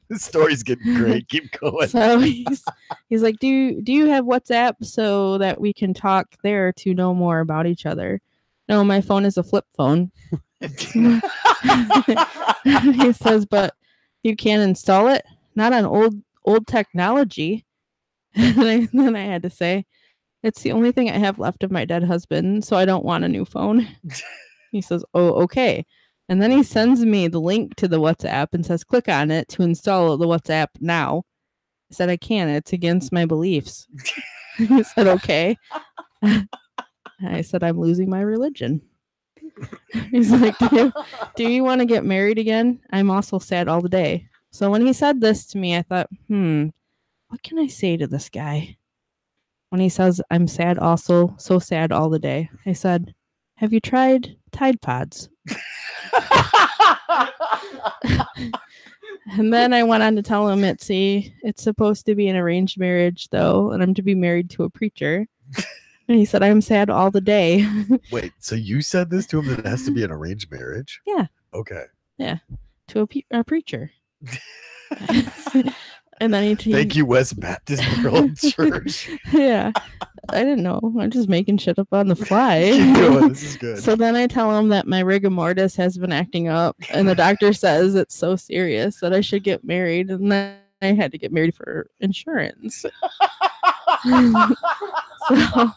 This story's getting great. Keep going. So he's like, do you have WhatsApp so that we can talk there to know more about each other? No, my phone is a flip phone. He says, but you can install it? Not on old technology. And then I had to say, it's the only thing I have left of my dead husband, so I don't want a new phone. He says, oh, okay. And then he sends me the link to the WhatsApp and says, click on it to install the WhatsApp now. I said, I can't. It's against my beliefs. He said, okay. I said, I'm losing my religion. He's like, do you want to get married again? I'm also sad all the day. So when he said this to me, I thought, what can I say to this guy? When he says, I'm sad also, so sad all the day. I said, have you tried Tide Pods? And then I went on to tell him it's supposed to be an arranged marriage, though, and I'm to be married to a preacher. And he said, I'm sad all the day. Wait, so you said this to him that it has to be an arranged marriage? Yeah. Okay. Yeah. To a preacher. And then he Thank you, West Baptist World Church. Yeah. I didn't know. I'm just making shit up on the fly. Keep going. This is good. So then I tell him that my rigor mortis has been acting up, and the doctor says it's so serious that I should get married, and then I had to get married for insurance. So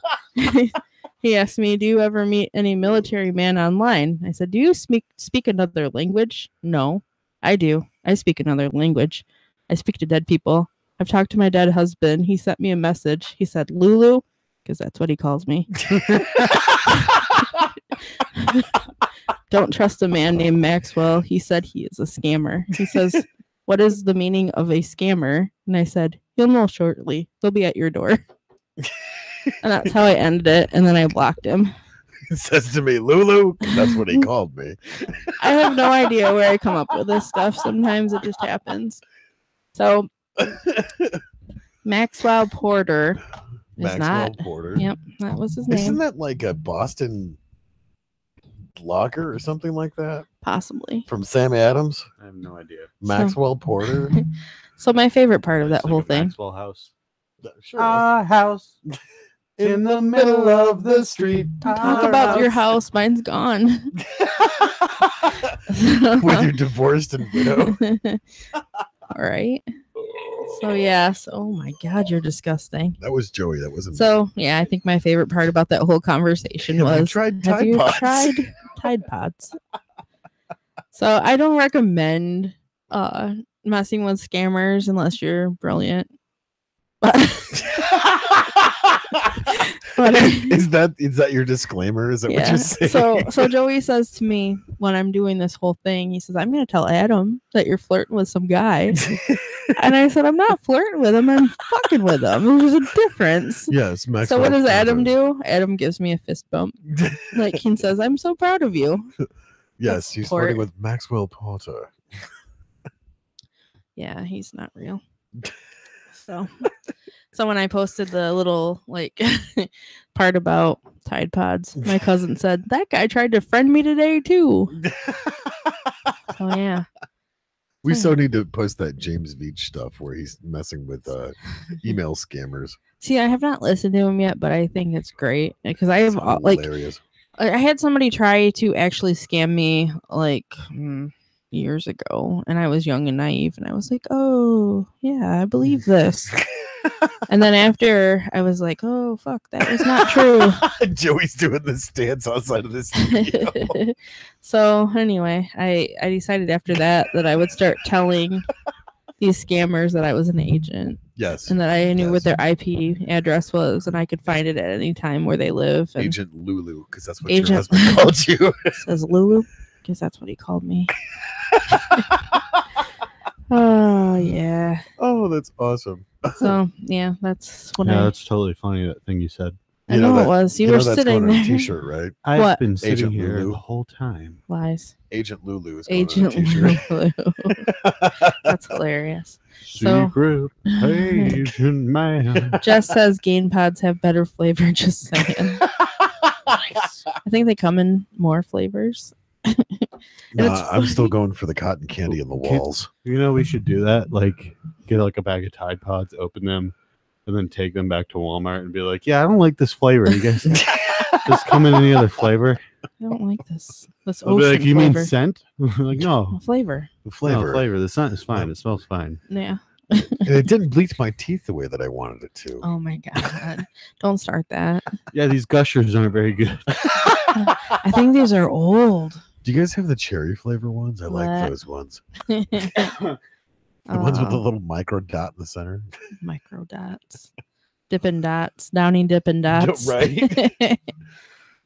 he asked me, do you ever meet any military man online? I said, do you speak another language? No, I do. I speak another language. I speak to dead people. I've talked to my dead husband. He sent me a message. He said, Lulu, because that's what he calls me. Don't trust a man named Maxwell. He said he is a scammer. He says, what is the meaning of a scammer? And I said, you'll know shortly. They'll be at your door. And that's how I ended it. And then I blocked him. He says to me, Lulu, that's what he called me. I have no idea where I come up with this stuff. Sometimes it just happens. So Maxwell Porter is Maxwell Porter. Yep, that was his name. Isn't that like a Boston Locker or something like that? Possibly. From Sam Adams? I have no idea. Maxwell Porter? So my favorite part of that It's like whole a thing. Maxwell house. Sure. Our house in the middle of the street. Talk about your house. Mine's gone. With your divorced and widow. All right. So yeah. So, oh my God, you're disgusting. That was Joey. That wasn't. So yeah, I think my favorite part about that whole conversation Have you was, tried have Tide you Pods? tried Tide Pods? So I don't recommend messing with scammers unless you're brilliant. But is that your disclaimer? Is that what you're saying? So Joey says to me when I'm doing this whole thing, he says, I'm going to tell Adam that you're flirting with some guy. And I said, I'm not flirting with him. I'm fucking with him. There's a difference. Yes. Maxwell So what does Adam Porter. do? Adam gives me a fist bump. Like he says, I'm so proud of you. Yes, he's flirting with Maxwell Porter. Yeah, he's not real. So when I posted the little part about Tide Pods, my cousin said, that guy tried to friend me today too. So yeah. We so need to post that James Veach stuff where he's messing with email scammers. See, I have not listened to him yet, but I think it's great because I have Hilarious. I had somebody try to actually scam me years ago, and I was young and naive, and I was like, oh yeah, I believe this. And then after I was like, oh fuck, that was not true. Joey's doing this dance outside of this studio. So anyway, I decided after that I would start telling these scammers that I was an agent. Yes. And that I knew what their IP address was, and I could find it at any time where they live. And Agent Lulu, because that's what your husband called you. Says Lulu, because that's what he called me. Oh yeah. Oh, that's awesome. So yeah, that's what that's totally funny, that thing you said. I know it was. You were sitting there. T-shirt, right? I've been sitting Agent here Lulu. the whole time. Lies. Agent Lulu is Agent t-shirt. Lulu. That's hilarious. So Secret Agent Man. Jess says Gain Pods have better flavor. Just saying. I think they come in more flavors. No, I'm still going for the cotton candy in the walls. You know, we should do that. Like, get like a bag of Tide Pods, open them, and then take them back to Walmart and be like, "Yeah, I don't like this flavor. You guys just come in any other flavor." I don't like this. This I'll be ocean like, you flavor. mean scent? Like, no, Flavor. The flavor. No, flavor. The scent is fine. It smells fine. Yeah. And it didn't bleach my teeth the way that I wanted it to. Oh my god! Don't start that. Yeah, these gushers aren't very good. I think these are old. Do you guys have the cherry flavor ones? I like those ones. The ones with the little micro dot in the center. Micro dots. Dippin' Dots. Downy Dippin' Dots. Right.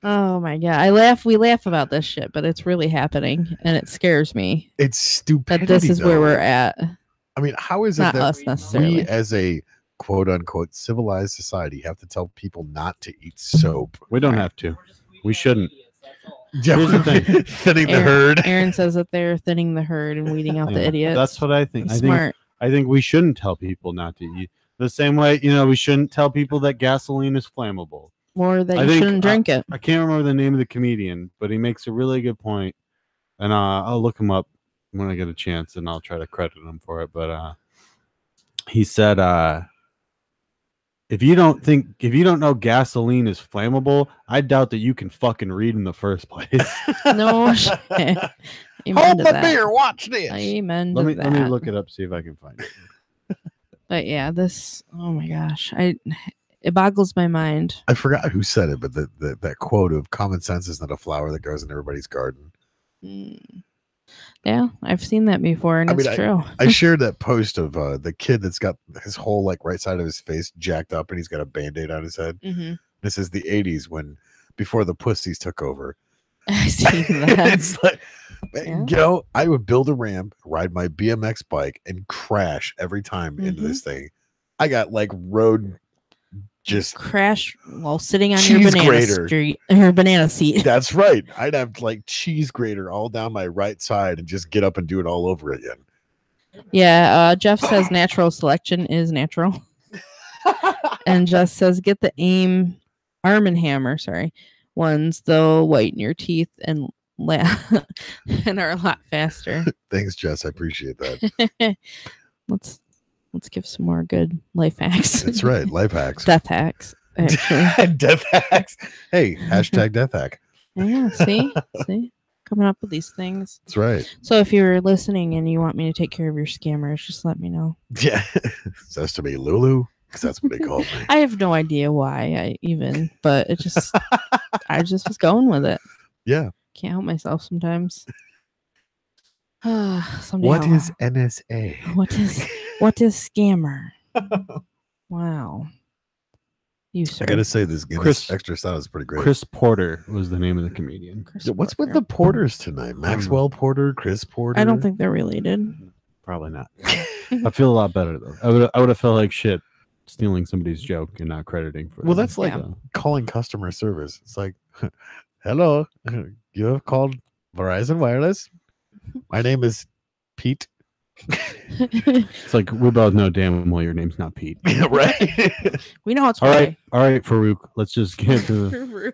Oh my god. We laugh about this shit, but it's really happening and it scares me It's stupidity. that this is where though. we're at. I mean, how is Not it that us necessarily. we as a quote unquote civilized society have to tell people not to eat soap? We don't have to. We shouldn't. Here's the thing. Thinning the herd. Aaron says that they're thinning the herd and weeding out the Yeah, idiots. That's what I think. Smart. I think we shouldn't tell people not to eat. The same way, we shouldn't tell people that gasoline is flammable. Or that I you think, shouldn't drink it. I can't remember the name of the comedian, but he makes a really good point, and I'll look him up when I get a chance, and I'll try to credit him for it. But he said, if you don't know gasoline is flammable, I doubt that you can fucking read in the first place. No shit. Amen Hold to the that. beer. Watch this. Amen to let me that. look it up, see if I can find it. But yeah, this. Oh my gosh, it boggles my mind. I forgot who said it, but that quote of "common sense is not a flower that grows in everybody's garden." Yeah, I've seen that before, and it's true. I shared that post of the kid that's got his whole right side of his face jacked up, and he's got a Band-Aid on his head. Mm-hmm. This is the '80s before the pussies took over. I see that. It's like, I would build a ramp, ride my BMX bike, and crash every time into this thing. I got road just crash while sitting on your banana seat. That's right. I'd have cheese grater all down my right side and just get up and do it all over again. Yeah, Jeff says natural selection is natural. And Jeff says get the Arm & Hammer, ones, though, whiten your teeth and and are a lot faster. Thanks, Jess. I appreciate that. Let's give some more good life hacks. That's right. Life hacks. Death hacks, actually. Death hacks. Hey, hashtag death hack. Yeah, see? Coming up with these things. That's right. So if you're listening and you want me to take care of your scammers, just let me know. Yeah. Says to me, Lulu, because that's what they call me. I have no idea why but it just, I just was going with it. Yeah. Can't help myself sometimes. What is NSA? What is scammer? Wow. You, sir. I gotta say, this Guinness extra stout is pretty great. Chris Porter was the name of the comedian. What's with the Porters tonight? Maxwell Porter, Chris Porter. I don't think they're related. Probably not. I feel a lot better though. I would have felt like shit stealing somebody's joke and not crediting for. Well, that's like calling customer service. It's like, hello, you have called Verizon Wireless. My name is Pete. It's like we both know damn well your name's not Pete. Right? We know it's all right, Farouk. Let's just get to Farouk.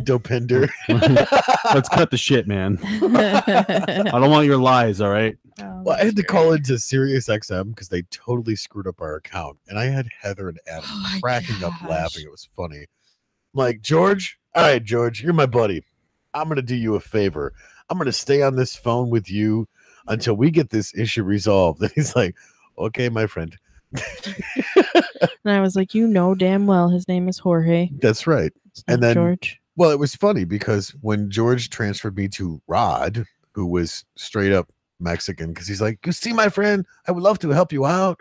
Dopinder. Let's cut the shit, man. I don't want your lies, all right? Well, I had to call into Sirius XM because they totally screwed up our account. And I had Heather and Adam cracking up laughing. It was funny. I'm like, George, all right, George, you're my buddy. I'm going to do you a favor. I'm going to stay on this phone with you until we get this issue resolved. And he's like, okay, my friend. And I was like, damn well his name is Jorge. That's right. And then George. Well, it was funny because when George transferred me to Rod, who was straight up Mexican, because he's like, you see, my friend, I would love to help you out,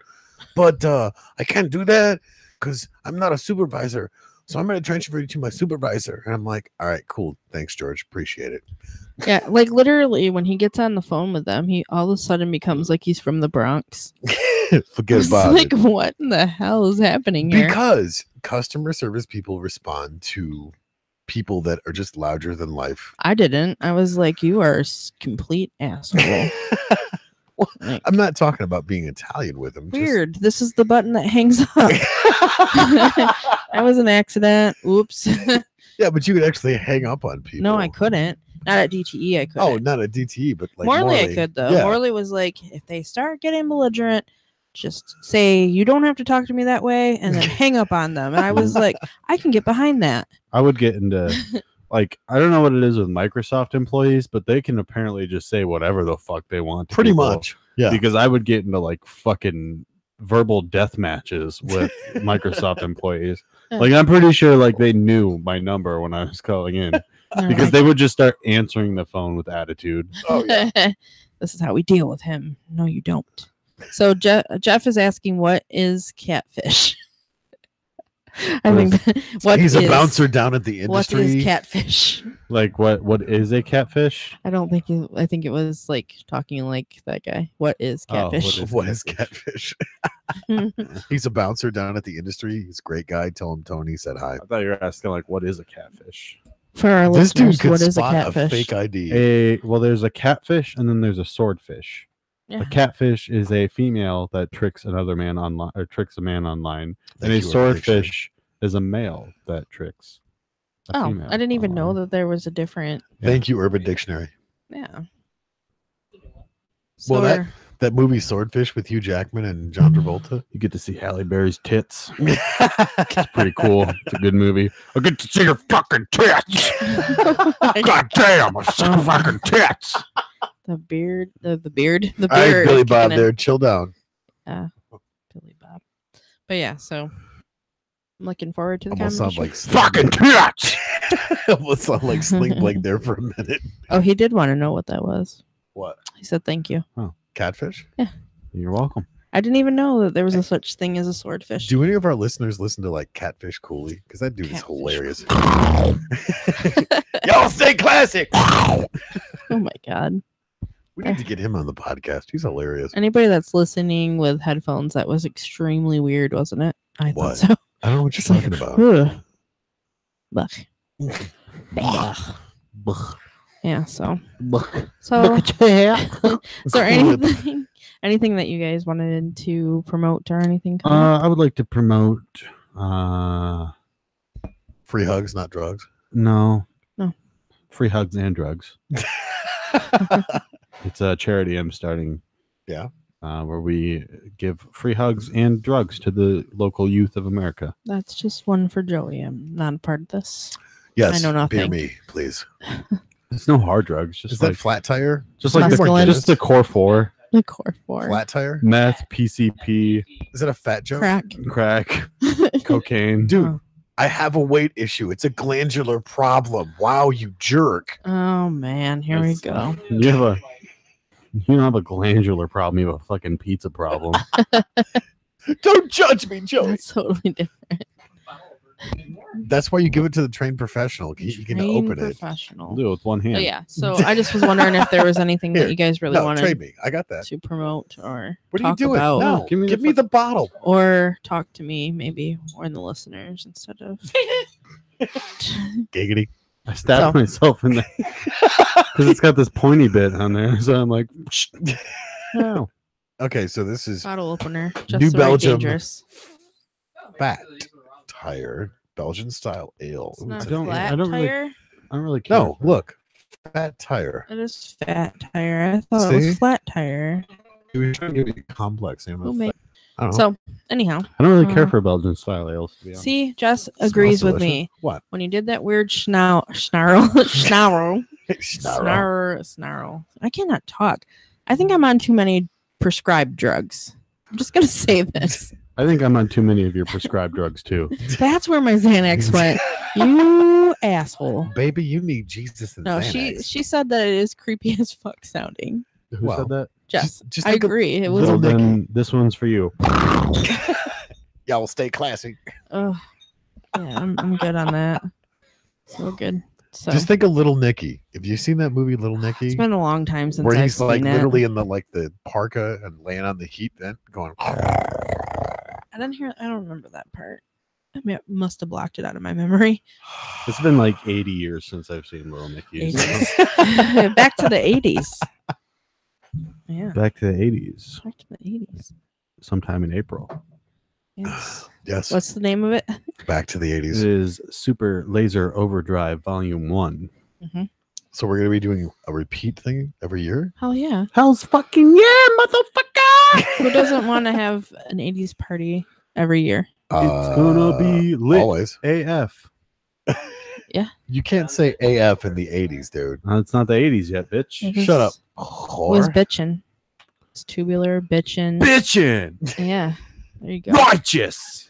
but I can't do that because I'm not a supervisor. So I'm going to transfer you to my supervisor. And I'm like, all right, cool. Thanks, George. Appreciate it. Yeah, literally when he gets on the phone with them, he all of a sudden becomes like he's from the Bronx. Forget about it. What in the hell is happening here? Because customer service people respond to people that are just larger than life. I didn't. I was like, you are a complete asshole. Well, I'm not talking about being Italian with him. Weird. This is the button that hangs up. That was an accident. Oops. Yeah, but you could actually hang up on people. No, I couldn't. Not at DTE, I couldn't. Oh, not at DTE, but like Morley I could, though. Yeah. Morley was like, if they start getting belligerent, just say, you don't have to talk to me that way, and then hang up on them. And I was like, I can get behind that. I would get into... like I don't know what it is with Microsoft employees, but they can apparently just say whatever the fuck they want. To Pretty people. much. Yeah. Because I would get into like fucking verbal death matches with Microsoft employees. Like I'm pretty sure like they knew my number when I was calling in because they would just start answering the phone with attitude. Oh, yeah. This is how we deal with him. No, you don't. So Jeff is asking, what is catfish? I think He's a bouncer down at the industry. What is catfish? Like what is a catfish? I don't think I think it was like talking like that guy. What is catfish? What is catfish? He's a bouncer down at the industry. He's a great guy. Tell him Tony said hi. I thought you were asking like what is a catfish? For our This dude listeners, could what is a spot catfish? fake ID. Well, there's a catfish and then there's a swordfish. Yeah. A catfish is a female that tricks another man online or tricks a man online, and a Thank you, swordfish is a male that tricks. Oh, I didn't even know that there was a different. Thank you, Urban Dictionary. Yeah. Well, that movie Swordfish with Hugh Jackman and John Travolta. You get to see Halle Berry's tits. It's pretty cool. It's a good movie. I get to see your fucking tits. God damn, I see your fucking tits. The beard. The beard. All right, Billy Bob there. Chill down. Billy Bob. But yeah, so I'm looking forward to the Almost sound combination. like Fucking tits. Almost sound like Sling Blade there for a minute. Oh, he did want to know what that was. What? He said thank you. Catfish? Yeah. You're welcome. I didn't even know that there was a such thing as a swordfish. Do any of our listeners listen to like Catfish Cooley? Because that dude is Catfish hilarious. Y'all stay classic. Oh my god. We need to get him on the podcast. He's hilarious. Anybody that's listening with headphones, that was extremely weird, wasn't it? I What? thought so. I don't know what you're talking about. Ugh. Blech. Yeah, so is there anything that you guys wanted to promote or anything? I would like to promote Free hugs, not drugs. No. Free hugs and drugs. It's a charity I'm starting. Yeah. Where we give free hugs and drugs to the local youth of America. That's just one for Joey. I'm not a part of this. Yes. I know nothing. Beer me, please. It's no hard drugs. Just Is like that flat tire? just like Mescaline? just the core four: The core four. Flat tire? meth, PCP, Is that a fat joke? Crack. crack, cocaine. Dude, Oh. I have a weight issue. It's a glandular problem. Wow, you jerk. Oh man, here we go. You don't have a glandular problem. You have a fucking pizza problem. Don't judge me, Joey. That's totally different. That's why you give it to the trained professional. You can Trained open it. professional. Do it with one hand. Oh yeah. So I just was wondering if there was anything Here, that you guys really No, wanted trade me. I got that. to promote or What are you talk doing? about, No, Give me give the me the bottle. or talk to me maybe, or in the listeners instead of. Giggity. I stabbed myself in the because it's got this pointy bit on there. So I'm like, no. Okay, so this is Bottle opener. Just New very Belgium dangerous. Fat Tire Belgian style ale. It's Ooh, not it's a- don't- flat I don't really- tire. I don't really care. No, look. Fat Tire. It is fat tire. I thought it See? was flat tire. He was trying to give you a complex name. Who of made- fat- I don't know. So anyhow, I don't really care Uh, for Belgian style ales. To be honest. see, Jess Smells agrees with delicious. me. What? When you did that weird snarl, snarl. I cannot talk. I think I'm on too many prescribed drugs. I'm just gonna say this. I think I'm on too many of your prescribed drugs too. That's where my Xanax went. You asshole. Baby, you need Jesus and No, Xanax. she said that it is creepy as fuck sounding. Who Wow. said that? Jess, just I think of- agree. It was Well, Little Nicky. then this one's for you. Y'all stay classy. oh yeah, I'm good on that. So good. So Just think of Little Nicky. Have you seen that movie Little Nicky? it's been a long time since Where I've he's like seen it. literally in the parka and laying on the heat vent going I don't remember that part. I mean, I must have blocked it out of my memory. It's been like 80 years since I've seen Little Nicky. so- 80s. Back to the 80s. Yeah, Back to the 80s, back to the 80s. sometime in April. Yes. Yes. What's the name of it? Back to the It 80s. is Super Laser Overdrive Volume 1. So we're gonna be doing a repeat thing every year. Hell yeah. Hell's fucking yeah, motherfucker! Who doesn't want to have an 80s party every year? It's gonna be lit always. AF. Yeah. You can't say AF in the 80s, dude. It's not the 80s yet, bitch. It was- Shut up. Was bitchin'. It's tubular bitchin'. Bitchin'. Yeah. There you go. Righteous.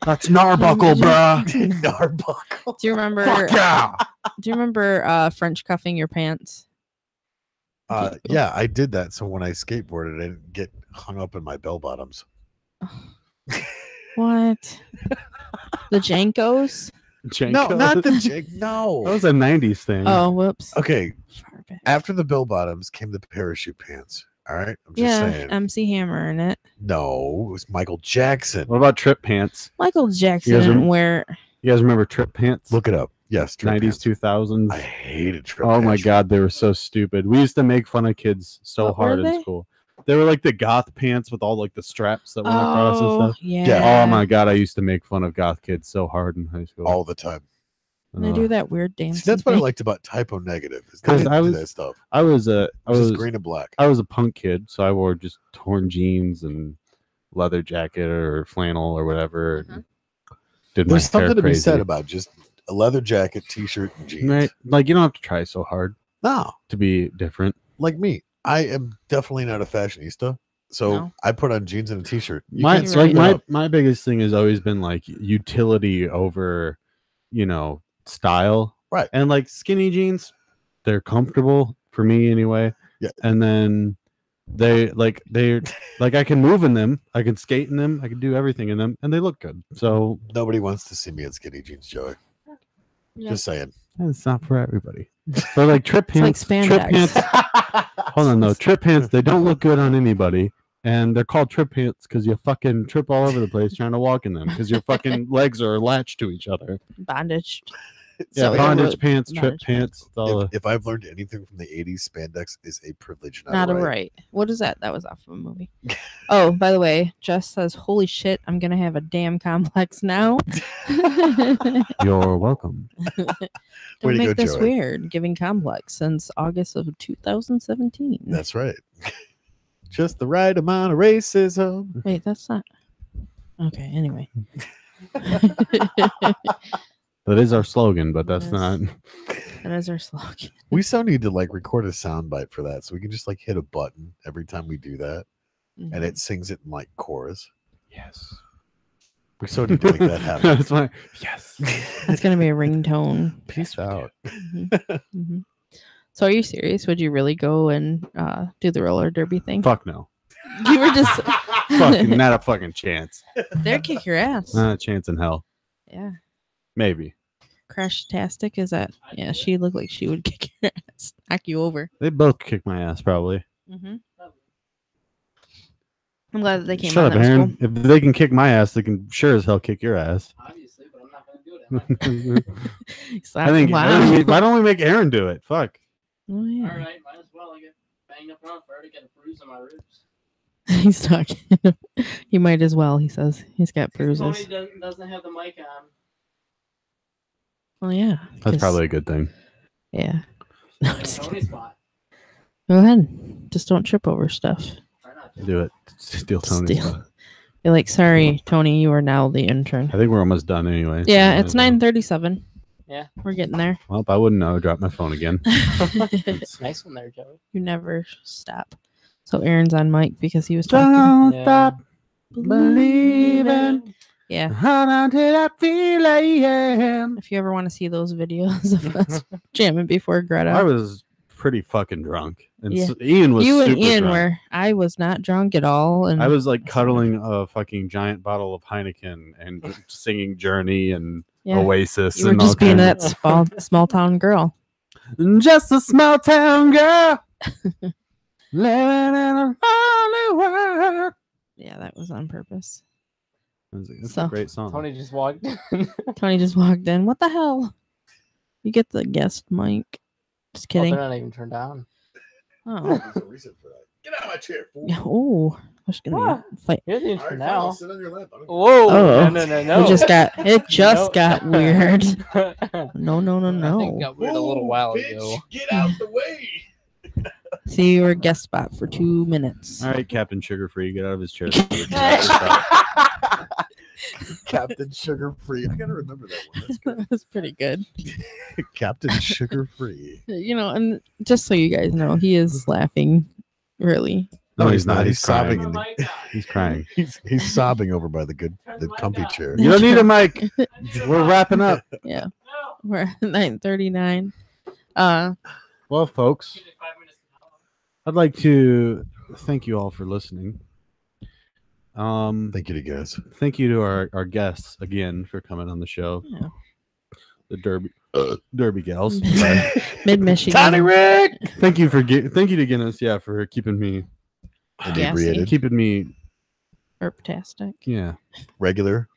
That's Narbuckle, bruh. Narbuckle. Do you remember? Fuck yeah. Do you remember French cuffing your pants? Yeah, I did that. So when I skateboarded, I didn't get hung up in my bell bottoms. What? The Jankos? No, not the jig. No. That was a 90s thing. Oh, whoops. Okay. Far back. After the bell bottoms came the parachute pants. All right. I'm just Yeah, saying. MC Hammer in it. No, it was Michael Jackson. What about trip pants? Michael Jackson You guys didn't wear. You guys remember trip pants? Look it up. Yes. trip 90s, pants. 2000s. I hated trip Oh my pants. god, they were so stupid. We used to make fun of kids so What were hard in they? school. They were like the goth pants with all like the straps that went across and Oh, stuff. yeah. Oh my god, I used to make fun of goth kids so hard in high school. All the time. And they do that weird dance. See, that's what I liked about Typo Negative. Is they 'Cause didn't I do was- that stuff. I was It was just green and black. I was a punk kid, so I wore just torn jeans and leather jacket or flannel or whatever. and Did my There's hair something to be crazy. said about just a leather jacket, t-shirt, and jeans. Right? Like you don't have to try so hard No, to be different. like me, I am definitely not a fashionista. So No. I put on jeans and a t-shirt. You My can't You're like screw it my up. my biggest thing has always been like utility over, style. Right. And like skinny jeans, they're comfortable for me anyway. Yeah. And then they're like I can move in them, I can skate in them, I can do everything in them, and they look good. So Nobody wants to see me in skinny jeans, Joey. Yeah. Just saying. it's not for everybody. But like trip It's like pants, trip spandex. pants. Hold on, though. Trip pants, they don't look good on anybody. And they're called trip pants because you fucking trip all over the place trying to walk in them because your fucking legs are latched to each other. Bondage. Yeah, So- bondage pants, trip Bondage pants. It's all If I've learned anything from the 80s, spandex is a privilege, Not a right. What is that? That was off of a movie. Oh, by the way, Jess says, "Holy shit, I'm gonna have a damn complex now." you're welcome. Way Don't to make go, this Joey. weird. Giving complex since August of 2017. That's right. Just the right amount of racism. Wait, that's not. Okay. Anyway. That is our slogan, but that's Yes. not. That is our slogan. We so need to like record a soundbite for that, so we can just like hit a button every time we do that, and it sings it in like chorus. Yes. We so need to make that happen. That's my yes. It's gonna be a ringtone. Peace out. Mhm. So, are you serious? Would you really go and do the roller derby thing? Fuck no. You were just Fucking not a fucking chance. They'd kick your ass. Not a chance in hell. Yeah. Maybe. Crash-tastic is that? Yeah, she looked like she would kick your ass, knock you over. They both kick my ass probably. Mm-hmm. I'm glad that they came Shut on. up, That was Aaron. cool. If they can kick my ass, they can sure as hell kick your ass. Obviously, but I'm not going to do it. Am I? Slap- I think. wow. Why don't we make Aaron do it? Fuck. Oh, yeah. All right, might as well. I get banged up enough. I already got a bruise on my ribs. He's talking. He might as well. He says he's got Tony bruises. doesn't have the mic on. Well, yeah. That's 'cause- probably a good thing. Yeah. No, just Tony's spot. go ahead. Just don't trip over stuff. Try not to. Do it. Steal Tony's Steal. spot. You're like, sorry, Tony, you are now the intern. I think we're almost done anyway. so Yeah, might it's as well. 9:37. Yeah. We're getting there. Well, if I wouldn't know, I dropped my phone again. Nice one there, Joey. You never stop. So Aaron's on mic because he was talking. Don't Yeah. stop believing. Yeah. Hold on till I feel I am. If you ever want to see those videos of us jamming before Greta, I was pretty fucking drunk, and Yeah. Ian was. you and super Ian drunk. were. I was not drunk at all, and I was like cuddling a fucking giant bottle of Heineken and singing Journey and yeah. Oasis. You were and all just being kinds that small town girl. of- just a small town girl living in a lonely world. Yeah, that was on purpose. That's So- a great song. Tony just walked in. Tony just walked in. What the hell? You get the guest mic. Just Oh, kidding. they're not even turned on. Oh, There's a reason for that. Get out of my chair, fool. oh, there's gonna be a fight. You're the All intern right, fine, I'll now. sit on your lap. I don't care. Whoa! Oh. No. It just No. got weird. No, no, no, I think it no. got weird a little while Bitch, ago. get out the way. See, you were a guest spot for 2 minutes. All right, Captain Sugar Free, get out of his chair. Captain Sugar Free. I gotta remember that one. That's good. That was pretty good. Captain Sugar Free. And just so you guys know, he is laughing really. No, he's not. He's sobbing. crying. He's crying. He's sobbing over by the comfy chair. You don't need a mic. We're wrapping up. Yeah. We're at 9:39. Well, folks, I'd like to thank you all for listening. Thank you to guys. Thank you to our guests again for coming on the show. Yeah. The Derby gals. Mid Michigan. Tony Rick. Thank you to Guinness, for keeping me Inebriated. keeping me Herptastic. Regular.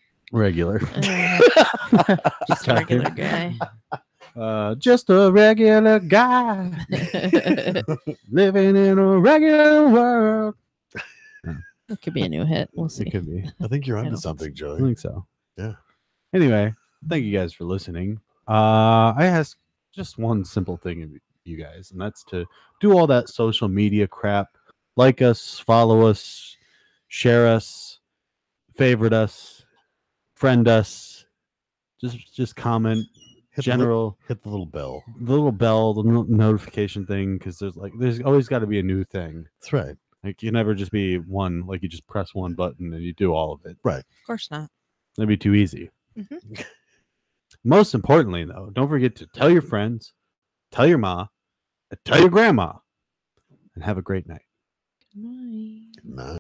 Just a regular guy. Just a regular guy living in a regular world. It could be a new hit. We'll see. It could be. I think you're onto don't something, I Joey. think so. Yeah. Anyway, thank you guys for listening. I ask just one simple thing of you guys, and that's to do all that social media crap. Like us, follow us, share us, favorite us, friend us. Just comment. Hit General. hit the little bell. The little bell, the notification thing, because there's always got to be a new thing. That's right. Like you never just be one. Like you just press one button and you do all of it. Right. Of course not. That'd be too easy. Mhm. Most importantly, though, don't forget to tell your friends, tell your ma, and tell your grandma, and have a great night. Good night. Nice.